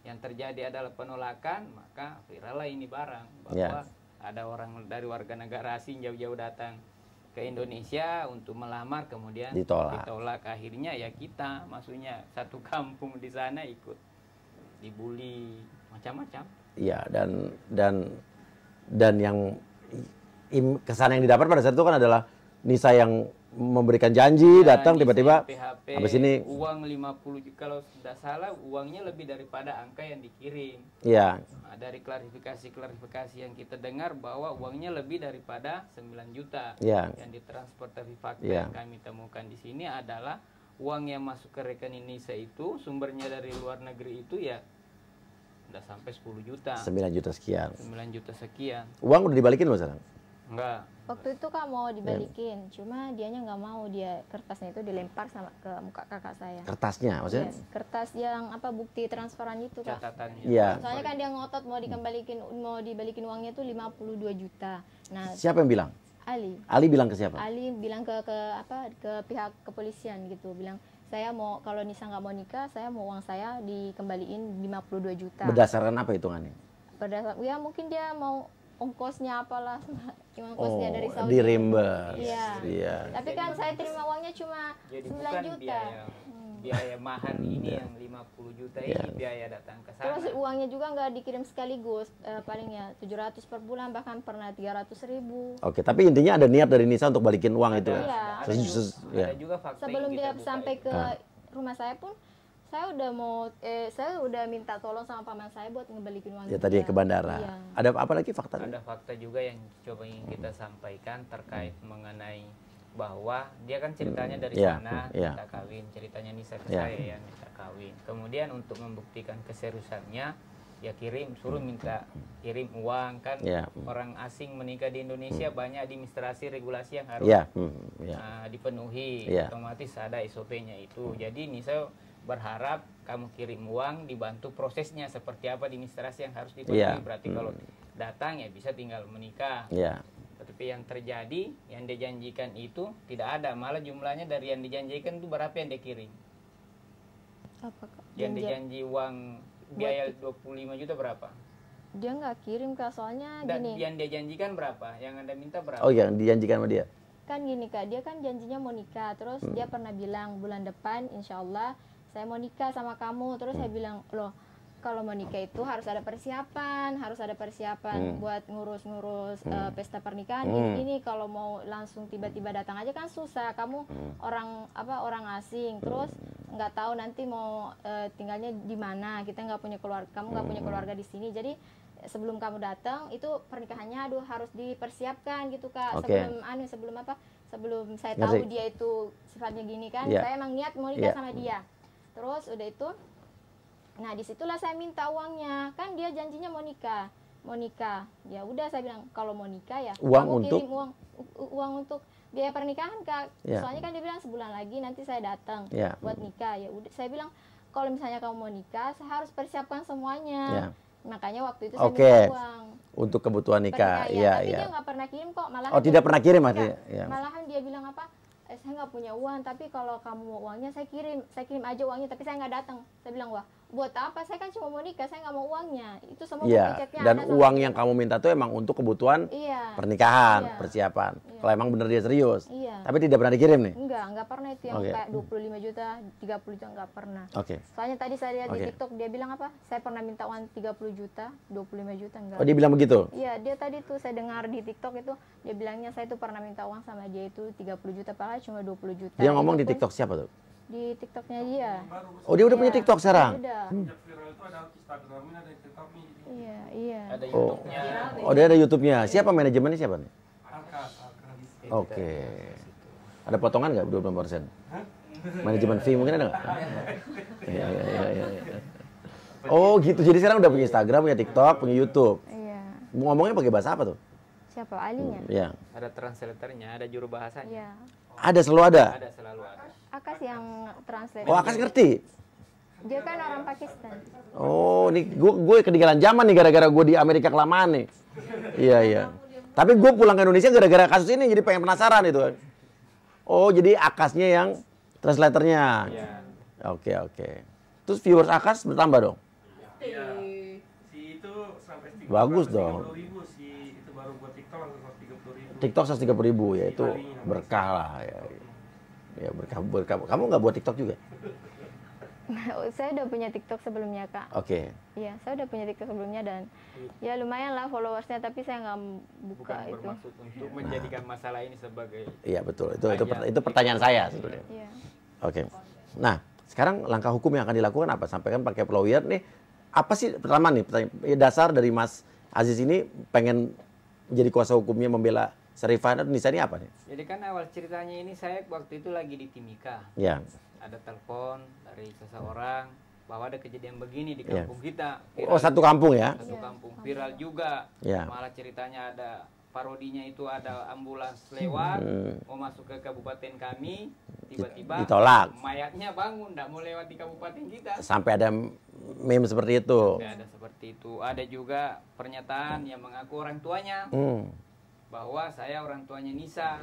yang terjadi adalah penolakan, maka viral lah ini barang bahwa ada orang dari warga negara asing jauh-jauh datang ke Indonesia untuk melamar, kemudian ditolak. Akhirnya ya kita, maksudnya satu kampung di sana ikut dibully macam-macam. Iya, dan yang kesan yang didapat pada saat itu kan adalah Nisa yang memberikan janji, datang tiba-tiba habis ini uang 50, kalau tidak salah uangnya lebih daripada angka yang dikirim. Iya. Nah, dari klarifikasi yang kita dengar bahwa uangnya lebih daripada 9 juta yang ditransfer. Tapi fakta yang kami temukan di sini adalah uang yang masuk ke rekening Nisa itu sumbernya dari luar negeri itu ya udah sampai 10 juta. 9 juta sekian. 9 juta sekian. Uang udah dibalikin loh sekarang? Enggak. Waktu itu Kak mau dibalikin, cuma dianya nggak mau, dia kertasnya itu dilempar sama ke muka kakak saya. Kertasnya maksudnya? Kertas yang apa bukti transferan itu Kak. Catatannya. Iya. Soalnya kan dia ngotot mau dibalikin uangnya itu 52 juta. Nah, siapa yang bilang? Ali. Ali bilang ke siapa? Ali bilang ke pihak kepolisian gitu, bilang saya mau, kalau Nisa nggak mau nikah, saya mau uang saya dikembaliin 52 juta. Berdasarkan apa hitungannya? Berdasarkan ya mungkin dia mau ongkosnya apalah, ongkosnya dari Saudi. Di reimburse. Iya. Tapi kan saya terima uangnya cuma 9 juta. Biaya mahar ini yang 50 juta ini biaya datang ke sana. Terus uangnya juga nggak dikirim sekaligus, paling ya 700 per bulan, bahkan pernah 300.000. Oke, tapi intinya ada niat dari Nisa untuk balikin uang itu. Ada juga fakta sebelum dia sampai ke rumah saya pun, saya udah minta tolong sama paman saya buat ngebalikin uang. Ya tadi ke bandara. Iya. Ada apa lagi fakta? Ada fakta juga yang coba ingin kita sampaikan terkait mengenai bahwa dia kan ceritanya dari sana minta kawin, ceritanya Nisa ke saya yang minta kawin. Kemudian untuk membuktikan keseriusannya, ya suruh minta kirim uang kan. Orang asing menikah di Indonesia banyak administrasi regulasi yang harus dipenuhi. Otomatis ada SOP-nya itu. Jadi Nisa berharap kamu kirim uang, dibantu prosesnya seperti apa administrasi yang harus dipenuhi. Berarti kalau datang ya bisa tinggal menikah. Tetapi yang terjadi, yang dijanjikan itu tidak ada. Malah jumlahnya dari yang dijanjikan itu berapa yang dikirim? Yang dijanji uang biaya 25 juta berapa? Dia nggak kirim Kak, soalnya dan gini. Yang dia janjikan berapa? Yang Anda minta berapa? Oh, yang dijanjikan sama dia? Kan gini Kak, dia kan janjinya mau nikah. Terus dia pernah bilang bulan depan insya Allah saya mau nikah sama kamu. Terus saya bilang, loh kalau mau nikah itu harus ada persiapan, buat ngurus-ngurus pesta pernikahan. Ini kalau mau langsung tiba-tiba datang aja kan susah. Kamu orang asing, terus nggak tahu nanti mau tinggalnya di mana. Kita nggak punya keluarga, kamu nggak punya keluarga di sini. Jadi sebelum kamu datang itu pernikahannya harus dipersiapkan gitu Kak. Sebelum saya tahu dia itu sifatnya gini kan, saya emang niat mau nikah sama dia. Terus udah itu, nah disitulah saya minta uangnya. Kan dia janjinya mau nikah. Ya udah saya bilang kalau mau nikah ya kamu kirim uang untuk biaya pernikahan Kak. Soalnya kan dia bilang sebulan lagi nanti saya datang buat nikah. Ya udah saya bilang kalau misalnya kamu mau nikah saya harus persiapkan semuanya. Makanya waktu itu saya minta uang untuk kebutuhan nikah. Tapi dia nggak pernah kirim kok. Malahan tidak pernah kirim artinya. Malahan dia bilang apa? saya nggak punya uang, tapi kalau kamu mau uangnya saya kirim aja uangnya, tapi saya nggak datang. Saya bilang, wah buat apa, saya kan cuma mau nikah, saya nggak mau uangnya. Itu semua ceknya dan uang yang kamu minta tuh emang untuk kebutuhan pernikahan, persiapan. Kalau emang bener dia serius, tapi tidak pernah dikirim nih? Enggak pernah itu yang kayak 25 juta, 30 juta nggak pernah. Soalnya tadi saya lihat di TikTok, dia bilang apa, saya pernah minta uang 30 juta, 25 juta enggak. Oh, dia bilang begitu? Iya, dia tadi tuh saya dengar di TikTok itu, dia bilangnya saya tuh pernah minta uang sama dia itu 30 juta, padahal cuma 20 juta. Dia ngomong di TikTok siapa tuh? Di TikToknya dia. Oh, dia udah punya TikTok sekarang? Udah. Iya. Ada YouTube-nya. Oh, dia ada YouTube-nya. Siapa manajemennya, siapa nih? Oke. Ada potongan nggak 20%? Manajemen fee mungkin ada nggak? Iya. Oh gitu, jadi sekarang udah punya Instagram, punya TikTok, punya YouTube. Iya. Ngomongnya pakai bahasa apa tuh? Siapa alinya? Iya. Ada translatornya, ada juru bahasanya. Iya. Ada, selalu ada? Ada, selalu ada. Akas yang translate. Oh, Akas ngerti? Dia kan orang Pakistan. Oh, nih gue ketinggalan zaman nih gara-gara gue di Amerika kelamaan nih. Iya. Tapi gue pulang ke Indonesia gara-gara kasus ini, jadi pengen penasaran itu. Oh, jadi Akasnya yang translatornya. Iya. Oke. Terus viewers Akas bertambah dong? Iya. Si itu sampai 30, Bagus dong. 30.000, si itu baru buat TikTok langsung 130.000. TikTok 130.000 ya, itu berkah lah ya. Ya berkah. Kamu nggak buat TikTok juga? Saya udah punya TikTok sebelumnya, Kak. Oke. Iya, saya udah punya TikTok sebelumnya dan ya lumayan lah followersnya, tapi saya nggak buka Bukan itu. bermaksud untuk menjadikan masalah ini sebagai Iya betul. Itu pertanyaan saya sebenarnya. Iya. Oke. Nah, sekarang langkah hukum yang akan dilakukan apa? Sampaikan pakai lawyer nih. Apa sih pertama nih dasar dari Mas Aziz ini pengen menjadi kuasa hukumnya membela Syarifah dan Nisa ini apa nih? Jadi kan awal ceritanya ini saya waktu itu lagi di Timika. Ya. Ada telepon dari seseorang bahwa ada kejadian begini di kampung kita. Oh, satu kampung ya? Satu kampung. Viral juga. Ya. Malah ceritanya ada parodinya itu, ada ambulans lewat mau masuk ke kabupaten kami, tiba-tiba ditolak. Mayatnya bangun, tidak mau lewat di kabupaten kita. Sampai ada meme seperti itu. Ada seperti itu. Ada juga pernyataan yang mengaku orang tuanya bahwa saya orang tuanya Nisa,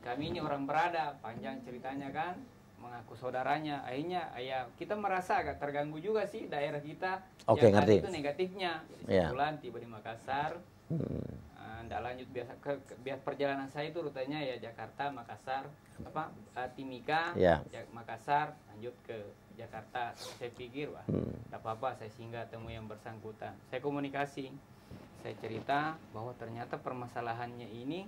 kami ini orang berada, panjang ceritanya kan, mengaku saudaranya. Akhirnya ya kita merasa agak terganggu juga sih daerah kita. Oke, yang ngerti. itu negatifnya. Jadi sebulan tiba di Makassar. Nggak lanjut biasa perjalanan saya itu rutenya ya Jakarta, Makassar, Timika, Makassar, lanjut ke Jakarta. Saya pikir wah, tidak apa-apa, saya singgah temu yang bersangkutan. Saya komunikasi, saya cerita bahwa ternyata permasalahannya ini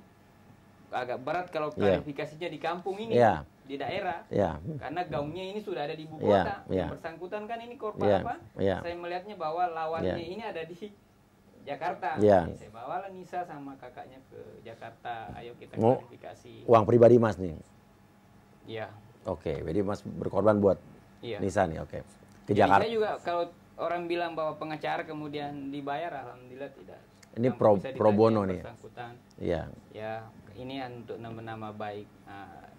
agak berat kalau klarifikasinya di kampung ini, di daerah, karena gaungnya ini sudah ada di ibu kota. Yang bersangkutan kan ini korban saya melihatnya bahwa lawannya ini ada di Jakarta. Saya bawalah Nisa sama kakaknya ke Jakarta. Ayo kita klarifikasi. Uang pribadi Mas nih? Iya. Oke, jadi Mas berkorban buat Nisa nih, oke. Ke Jakarta. Saya juga kalau orang bilang bahwa pengacara kemudian dibayar, alhamdulillah tidak. Ini pro bono nih. Iya. Ya, ini untuk nama-nama baik.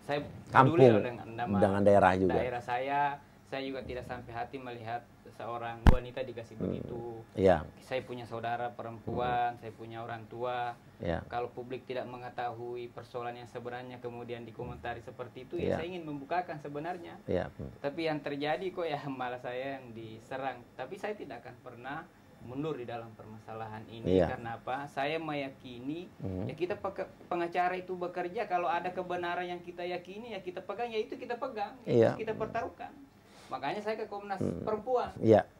Saya kampung peduli dengan nama daerah juga. Daerah saya juga tidak sampai hati melihat seorang wanita dikasih begitu. Iya. Saya punya saudara perempuan, saya punya orang tua. Kalau publik tidak mengetahui persoalan yang sebenarnya kemudian dikomentari seperti itu, ya saya ingin membukakan sebenarnya. Tapi yang terjadi kok ya malah saya yang diserang. Tapi saya tidak akan pernah mundur di dalam permasalahan ini. Karena apa? Saya meyakini ya kita pengacara itu bekerja kalau ada kebenaran yang kita yakini ya kita pegang, ya itu kita pegang, itu kita pertaruhkan. Makanya saya ke Komnas Perempuan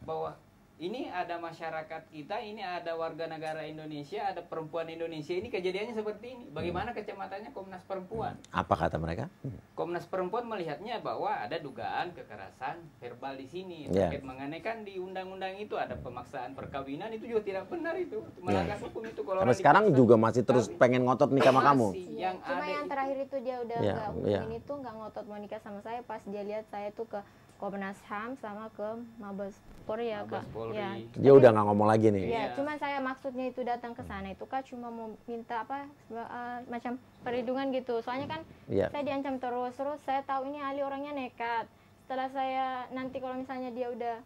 bahwa ini ada masyarakat kita, ini ada warga negara Indonesia, ada perempuan Indonesia, ini kejadiannya seperti ini. Bagaimana kacamatanya Komnas Perempuan? Apa kata mereka? Komnas Perempuan melihatnya bahwa ada dugaan kekerasan verbal di sini. Terkait mengenai kan di undang-undang itu ada pemaksaan perkawinan, itu juga tidak benar itu. Melanggar hukum itu. Kalau sampai sekarang juga masih terus pengen ngotot nikah sama kamu? Cuma yang terakhir itu dia udah nggak hubungin itu, nggak ngotot mau nikah sama saya pas dia lihat saya tuh ke Komnas HAM sama ke Mabes Polri ya Kak. Dia udah nggak ngomong lagi nih. Ya, cuma saya maksudnya itu datang ke sana itu Kak cuma mau minta macam perlindungan gitu. Soalnya kan saya diancam terus saya tahu ini Ali orangnya nekat. Setelah saya nanti kalau misalnya dia udah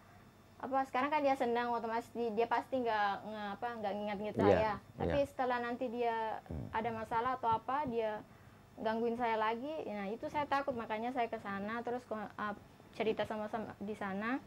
sekarang kan dia senang otomatis dia pasti nggak ingat-ingat saya. Tapi setelah nanti dia ada masalah atau apa dia gangguin saya lagi. Nah itu saya takut, makanya saya ke sana terus cerita sama-sama di sana.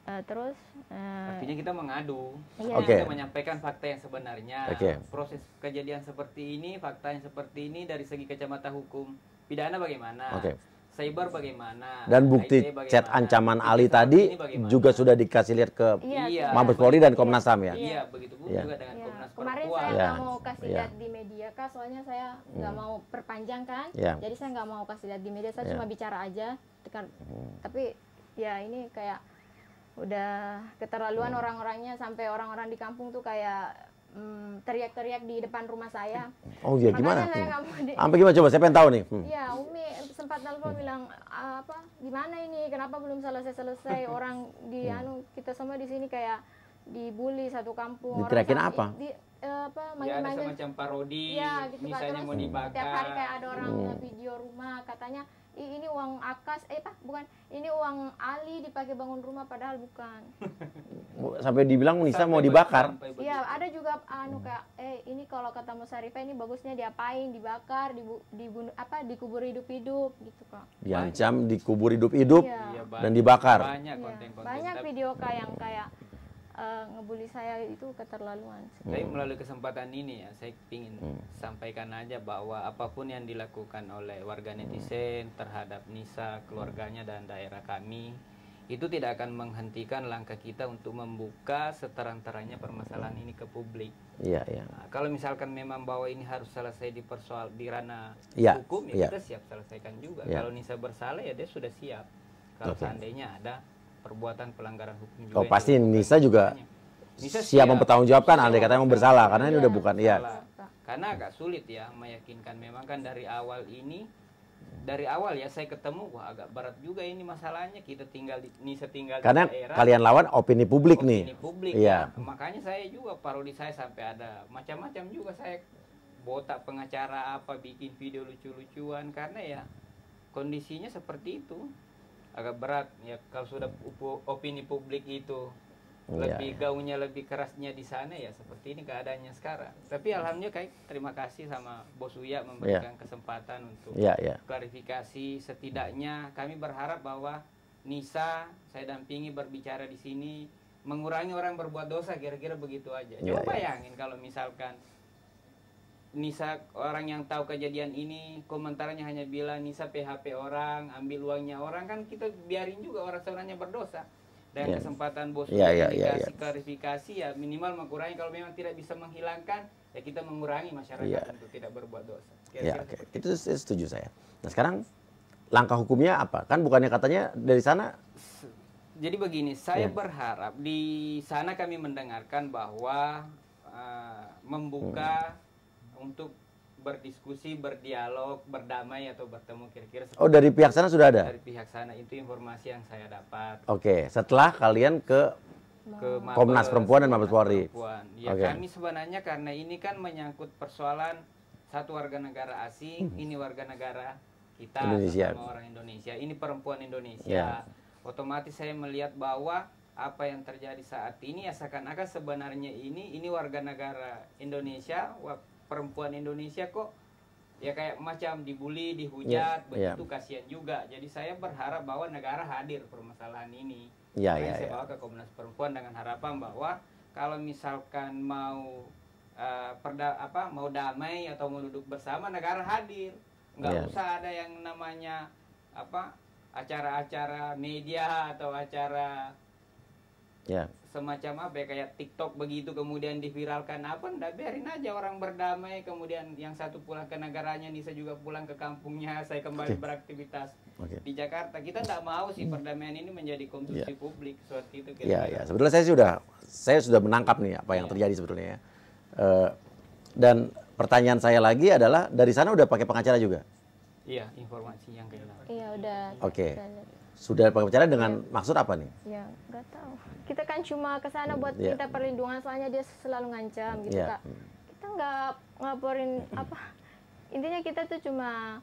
Terus artinya kita mengadu, iya. kita menyampaikan fakta yang sebenarnya. Oke. Proses kejadian seperti ini, fakta yang seperti ini dari segi kacamata hukum pidana bagaimana, Oke. cyber bagaimana, Dan bukti IT bagaimana, chat ancaman bukti Ali seperti tadi ini bagaimana. juga sudah dikasih lihat ke Iya. Mabes Polri dan Komnas HAM ya. Iya, begitu pun Iya. juga dengan Iya. Komnas Kemarin Perempuan. saya Iya. nggak mau kasih Iya. lihat di media Kak, soalnya saya nggak mau perpanjang kan. Iya. Jadi saya nggak mau kasih lihat di media, saya Iya. cuma bicara aja. Tapi ya ini kayak udah keterlaluan orang-orangnya, sampai orang-orang di kampung tuh kayak teriak-teriak di depan rumah saya. Oh iya, gimana? Makanya saya nggak mau Sampai gimana coba? Saya pengen tahu nih. Iya, Umi sempat nelpon bilang apa? Gimana ini? Kenapa belum selesai-selesai? Orang di kita semua di sini kayak dibully satu kampung. Diterakin Orang apa? apa? Ya ada Manggil-manggil. semacam parodi, Iya, gitu kan. misalnya Terus mau dibakar. Setiap hari kayak ada orang video rumah, katanya ini uang Akas, bukan, ini uang Ali dipakai bangun rumah, padahal bukan. Sampai dibilang Nisa mau Sampai dibakar. begitu. Iya, ada juga kayak ini kalau kata Musarifah ini bagusnya diapain, dibakar, dibunuh dikubur hidup-hidup gitu Kak. Diancam, dikubur hidup-hidup, Iya. Banyak- dan dibakar. Banyak Iya. konten-konten. Banyak Tapi- video Kak yang kayak ngebully saya itu keterlaluan. Tapi melalui kesempatan ini ya, saya ingin sampaikan aja bahwa apapun yang dilakukan oleh warga netizen terhadap Nisa, keluarganya dan daerah kami, itu tidak akan menghentikan langkah kita untuk membuka seterang-terangnya permasalahan ini ke publik. Iya, iya. Nah, kalau misalkan memang bahwa ini harus selesai di ranah Iya, hukum, iya. kita siap selesaikan juga. Iya. Kalau Nisa bersalah ya dia sudah siap. Kalau Oke. seandainya ada perbuatan pelanggaran hukum juga. Oh, yang pasti dilakukan Nisa juga kepadanya. Nisa siap mempertanggungjawabkan andai katanya mau bersalah, karena ini Iya. udah bukan iya. Karena agak sulit ya meyakinkan, memang kan dari awal ya saya ketemu, wah agak berat juga ini masalahnya, kita Nisa tinggal Karena di daerah. kalian lawan opini publik nih. Opini publik Iya. ya. Makanya saya juga parodi saya sampai ada macam-macam juga, saya botak pengacara apa, bikin video lucu-lucuan karena ya kondisinya seperti itu. Agak berat ya kalau sudah opini publik itu Iya, lebih gaungnya, lebih kerasnya di sana ya seperti ini keadaannya sekarang. Tapi alhamdulillah terima kasih sama Bos Uya memberikan kesempatan untuk Iya, iya. klarifikasi. Setidaknya kami berharap bahwa Nisa saya dampingi berbicara di sini mengurangi orang berbuat dosa, kira-kira begitu aja. Iya, Coba iya. bayangin kalau misalkan Nisa, orang yang tahu kejadian ini komentarnya hanya bilang Nisa PHP orang, ambil uangnya orang, kan kita biarin juga orang sebenarnya berdosa. Dan Iya. kesempatan Bos Iya, iya, dikasih iya, iya. klarifikasi ya minimal mengurangi, kalau memang tidak bisa menghilangkan ya kita mengurangi masyarakat Iya. untuk tidak berbuat dosa. Ya, Kira-kira oke. Itu saya setuju saya. Nah, sekarang langkah hukumnya apa? Kan bukannya katanya dari sana. Jadi begini, saya Ya. berharap di sana kami mendengarkan bahwa membuka untuk berdiskusi, berdialog, berdamai atau bertemu, kira-kira Oh, dari pihak sana sudah ada? dari pihak sana. Itu informasi yang saya dapat Oke, setelah kalian ke ke Komnas Perempuan dan Mabes Polri. Perempuan. Ya Oke. kami sebenarnya karena ini kan menyangkut persoalan satu warga negara asing, ini warga negara kita Indonesia. sama orang Indonesia, ini perempuan Indonesia. Ya. Otomatis saya melihat bahwa apa yang terjadi saat ini ya seakan-akan sebenarnya ini warga negara Indonesia, perempuan Indonesia kok ya kayak macam dibully, dihujat, Ya, begitu kasihan juga. Jadi saya berharap bahwa negara hadir permasalahan ini. Ya, Makanya ya, saya ya. bawa ke Komnas Perempuan dengan harapan bahwa kalau misalkan mau mau damai atau mau duduk bersama, negara hadir. Nggak Ya. usah ada yang namanya acara-acara media atau acara Ya. semacam kayak TikTok begitu kemudian diviralkan nggak, biarin aja orang berdamai, kemudian yang satu pulang ke negaranya, Nisa juga pulang ke kampungnya, saya kembali beraktivitas Oke. di Jakarta. Kita nggak mau sih perdamaian ini menjadi konsumsi publik seperti itu. Ya, kira-kira. ya. Sebetulnya saya sudah menangkap nih apa yang terjadi sebetulnya ya. Dan pertanyaan saya lagi adalah dari sana udah pakai pengacara juga? Iya, informasi yang kehilangan. Iya udah. Oke. Kita lihat. Sudah pakai pengacara dengan maksud apa nih? Ya nggak tahu. Kita kan cuma ke sana buat Iya. minta perlindungan, soalnya dia selalu ngancam gitu Iya. Kak. Kita nggak ngaporin apa. Intinya kita tuh cuma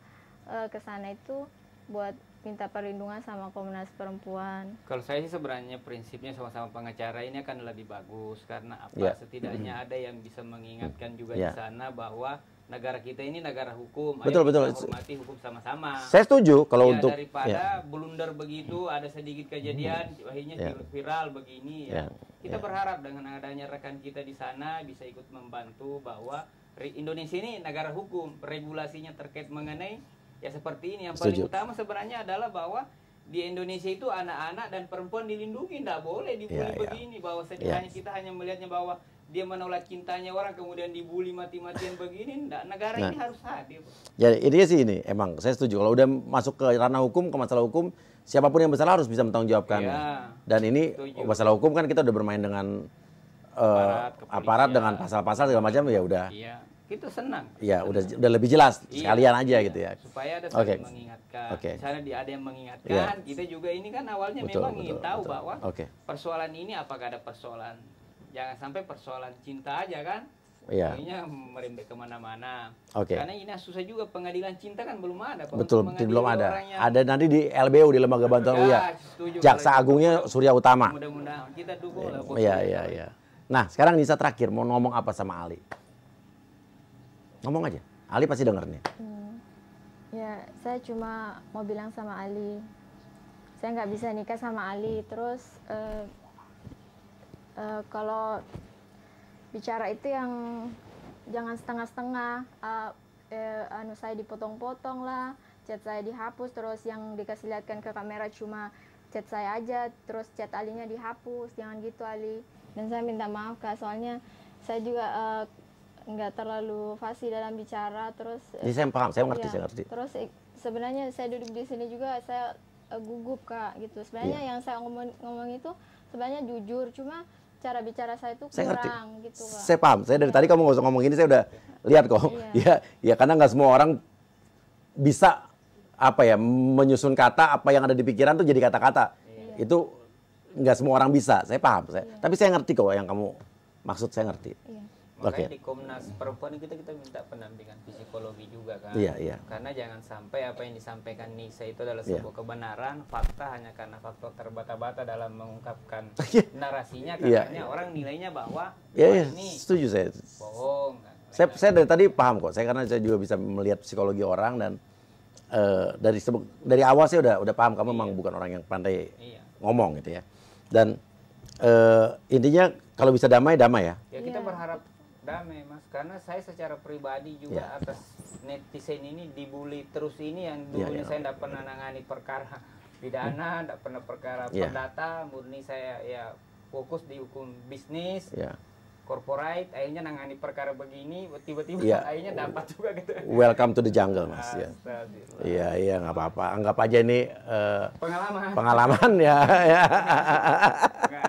ke sana itu buat minta perlindungan sama Komnas Perempuan. Kalau saya sih sebenarnya prinsipnya sama-sama pengacara ini akan lebih bagus karena apa? Iya. Setidaknya ada yang bisa mengingatkan juga Iya. di sana bahwa negara kita ini negara hukum. Betul, Ayo betul. kita hormati hukum sama-sama. Saya setuju kalau Ya, untuk daripada blunder begitu, ada sedikit kejadian, akhirnya viral begini ya. Kita berharap dengan adanya rekan kita di sana bisa ikut membantu bahwa Indonesia ini negara hukum, regulasinya terkait mengenai ya seperti ini. Yang paling utama sebenarnya adalah bahwa di Indonesia itu anak-anak dan perempuan dilindungi, tidak boleh dibully begini. Bahwa hanya kita hanya melihatnya bahwa dia menolak cintanya orang kemudian dibully mati-matian begini, enggak. Negara ini harus hadir. Ya intinya sih ini, emang saya setuju. Kalau udah masuk ke ranah hukum, ke masalah hukum, siapapun yang bersalah harus bisa bertanggungjawabkannya. Dan ini masalah hukum kan kita udah bermain dengan aparat dengan pasal-pasal segala macam, ya udah. Iya, kita senang. Ya udah lebih jelas sekalian aja gitu ya. Supaya ada saling mengingatkan. Misalnya ada yang mengingatkan, kita juga ini kan awalnya memang ingin tahu bahwa persoalan ini apakah ada persoalan. Jangan sampai persoalan cinta aja kan, akhirnya merembet kemana-mana. Karena ini susah juga, pengadilan cinta kan belum ada. Betul, belum ada. Ada nanti di LBU, di Lembaga Bantuan UIA. Jaksa Agungnya Surya Utama. Mudah-mudahan kita dukung lah. Iya. Nah, sekarang Nisa terakhir mau ngomong apa sama Ali? Ngomong aja. Ali pasti denger nih. Ya, saya cuma mau bilang sama Ali, saya nggak bisa nikah sama Ali. Terus kalau bicara itu yang jangan setengah-setengah, saya dipotong-potong lah, chat saya dihapus, terus yang dikasih lihatkan ke kamera cuma chat saya aja, terus chat Alinya dihapus. Jangan gitu Ali. Dan saya minta maaf Kak, soalnya saya juga nggak terlalu fasih dalam bicara. Terus ini saya paham, saya ngerti, saya ngerti. Terus sebenarnya saya duduk di sini juga saya gugup Kak gitu. Sebenarnya yang saya ngomong itu sebenarnya jujur, cuma cara bicara saya itu kurang gitu Kak. Saya paham. Saya dari tadi kamu nggak usah ngomong gini, saya udah lihat kok. Ya karena nggak semua orang bisa menyusun kata apa yang ada di pikiran tuh jadi kata-kata. Itu nggak semua orang bisa. Saya paham. Tapi saya ngerti kok yang kamu maksud, saya ngerti. Makanya di Komnas Perempuan kita minta pendampingan psikologi juga kan. Karena jangan sampai apa yang disampaikan Nisa itu adalah sebuah kebenaran, fakta hanya karena faktor terbata-bata dalam mengungkapkan narasinya. Katanya orang nilainya bahwa ini setuju saya. Bohong. Saya dari tadi paham kok. Karena saya juga bisa melihat psikologi orang dan dari awal saya udah paham kamu memang bukan orang yang pandai ngomong gitu ya. Dan intinya kalau bisa damai ya. Ya kita berharap damai Mas, karena saya secara pribadi juga atas netizen ini dibully terus ini, yang dulunya saya tidak pernah nangani perkara pidana, tidak pernah perkara perdata, murni saya ya fokus di hukum bisnis, corporate, akhirnya nangani perkara begini, tiba-tiba akhirnya dapat juga gitu. Welcome to the jungle Mas. Iya nggak apa-apa, anggap aja ini pengalaman ya.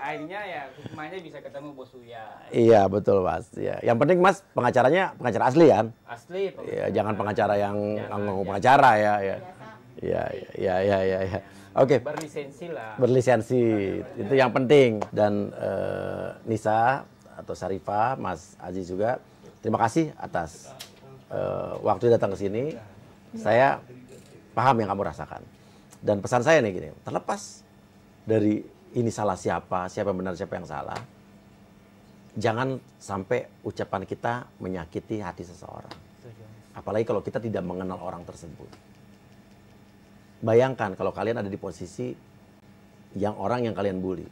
Akhirnya ya hikmahnya bisa ketemu Bos Uya. Iya betul Mas. Yang penting Mas pengacaranya pengacara asli kan? Asli. Jangan pengacara yang ngomong pengacara ya. Iya. Oke. Berlisensi lah. Berlisensi itu yang penting. Dan Nisa atau Syarifah, Mas Aziz juga, terima kasih atas waktu datang ke sini. Saya paham yang kamu rasakan. Dan pesan saya nih gini, terlepas dari ini salah siapa yang benar, siapa yang salah, jangan sampai ucapan kita menyakiti hati seseorang. Apalagi kalau kita tidak mengenal orang tersebut. Bayangkan kalau kalian ada di posisi yang orang yang kalian bully.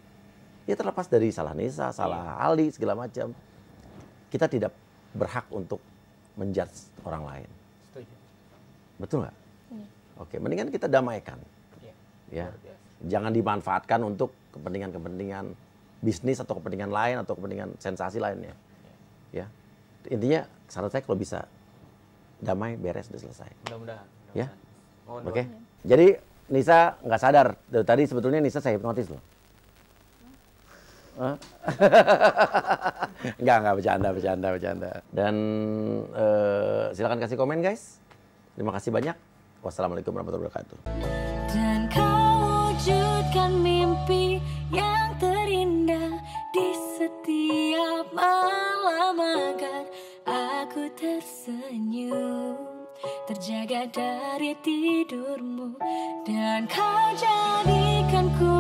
Ya terlepas dari salah Nisa, salah Ali, segala macam. Kita tidak berhak untuk menjudge orang lain. Setuju. Betul nggak? Oke, mendingan kita damaikan. Ya. Jangan dimanfaatkan untuk kepentingan-kepentingan bisnis atau kepentingan lain atau kepentingan sensasi lainnya. Ya. Intinya saran saya kalau bisa damai, beres, udah selesai. Mudah-mudahan. Ya. Oke. Jadi Nisa nggak sadar dari tadi sebetulnya Nisa saya hipnotis loh. Enggak bercanda. Dan silakan kasih komen guys. Terima kasih banyak. Wassalamualaikum warahmatullahi wabarakatuh. Dan kau wujudkan mimpi yang terindah di setiap malam agar aku tersenyum, terjaga dari tidurmu, dan kau jadikan ku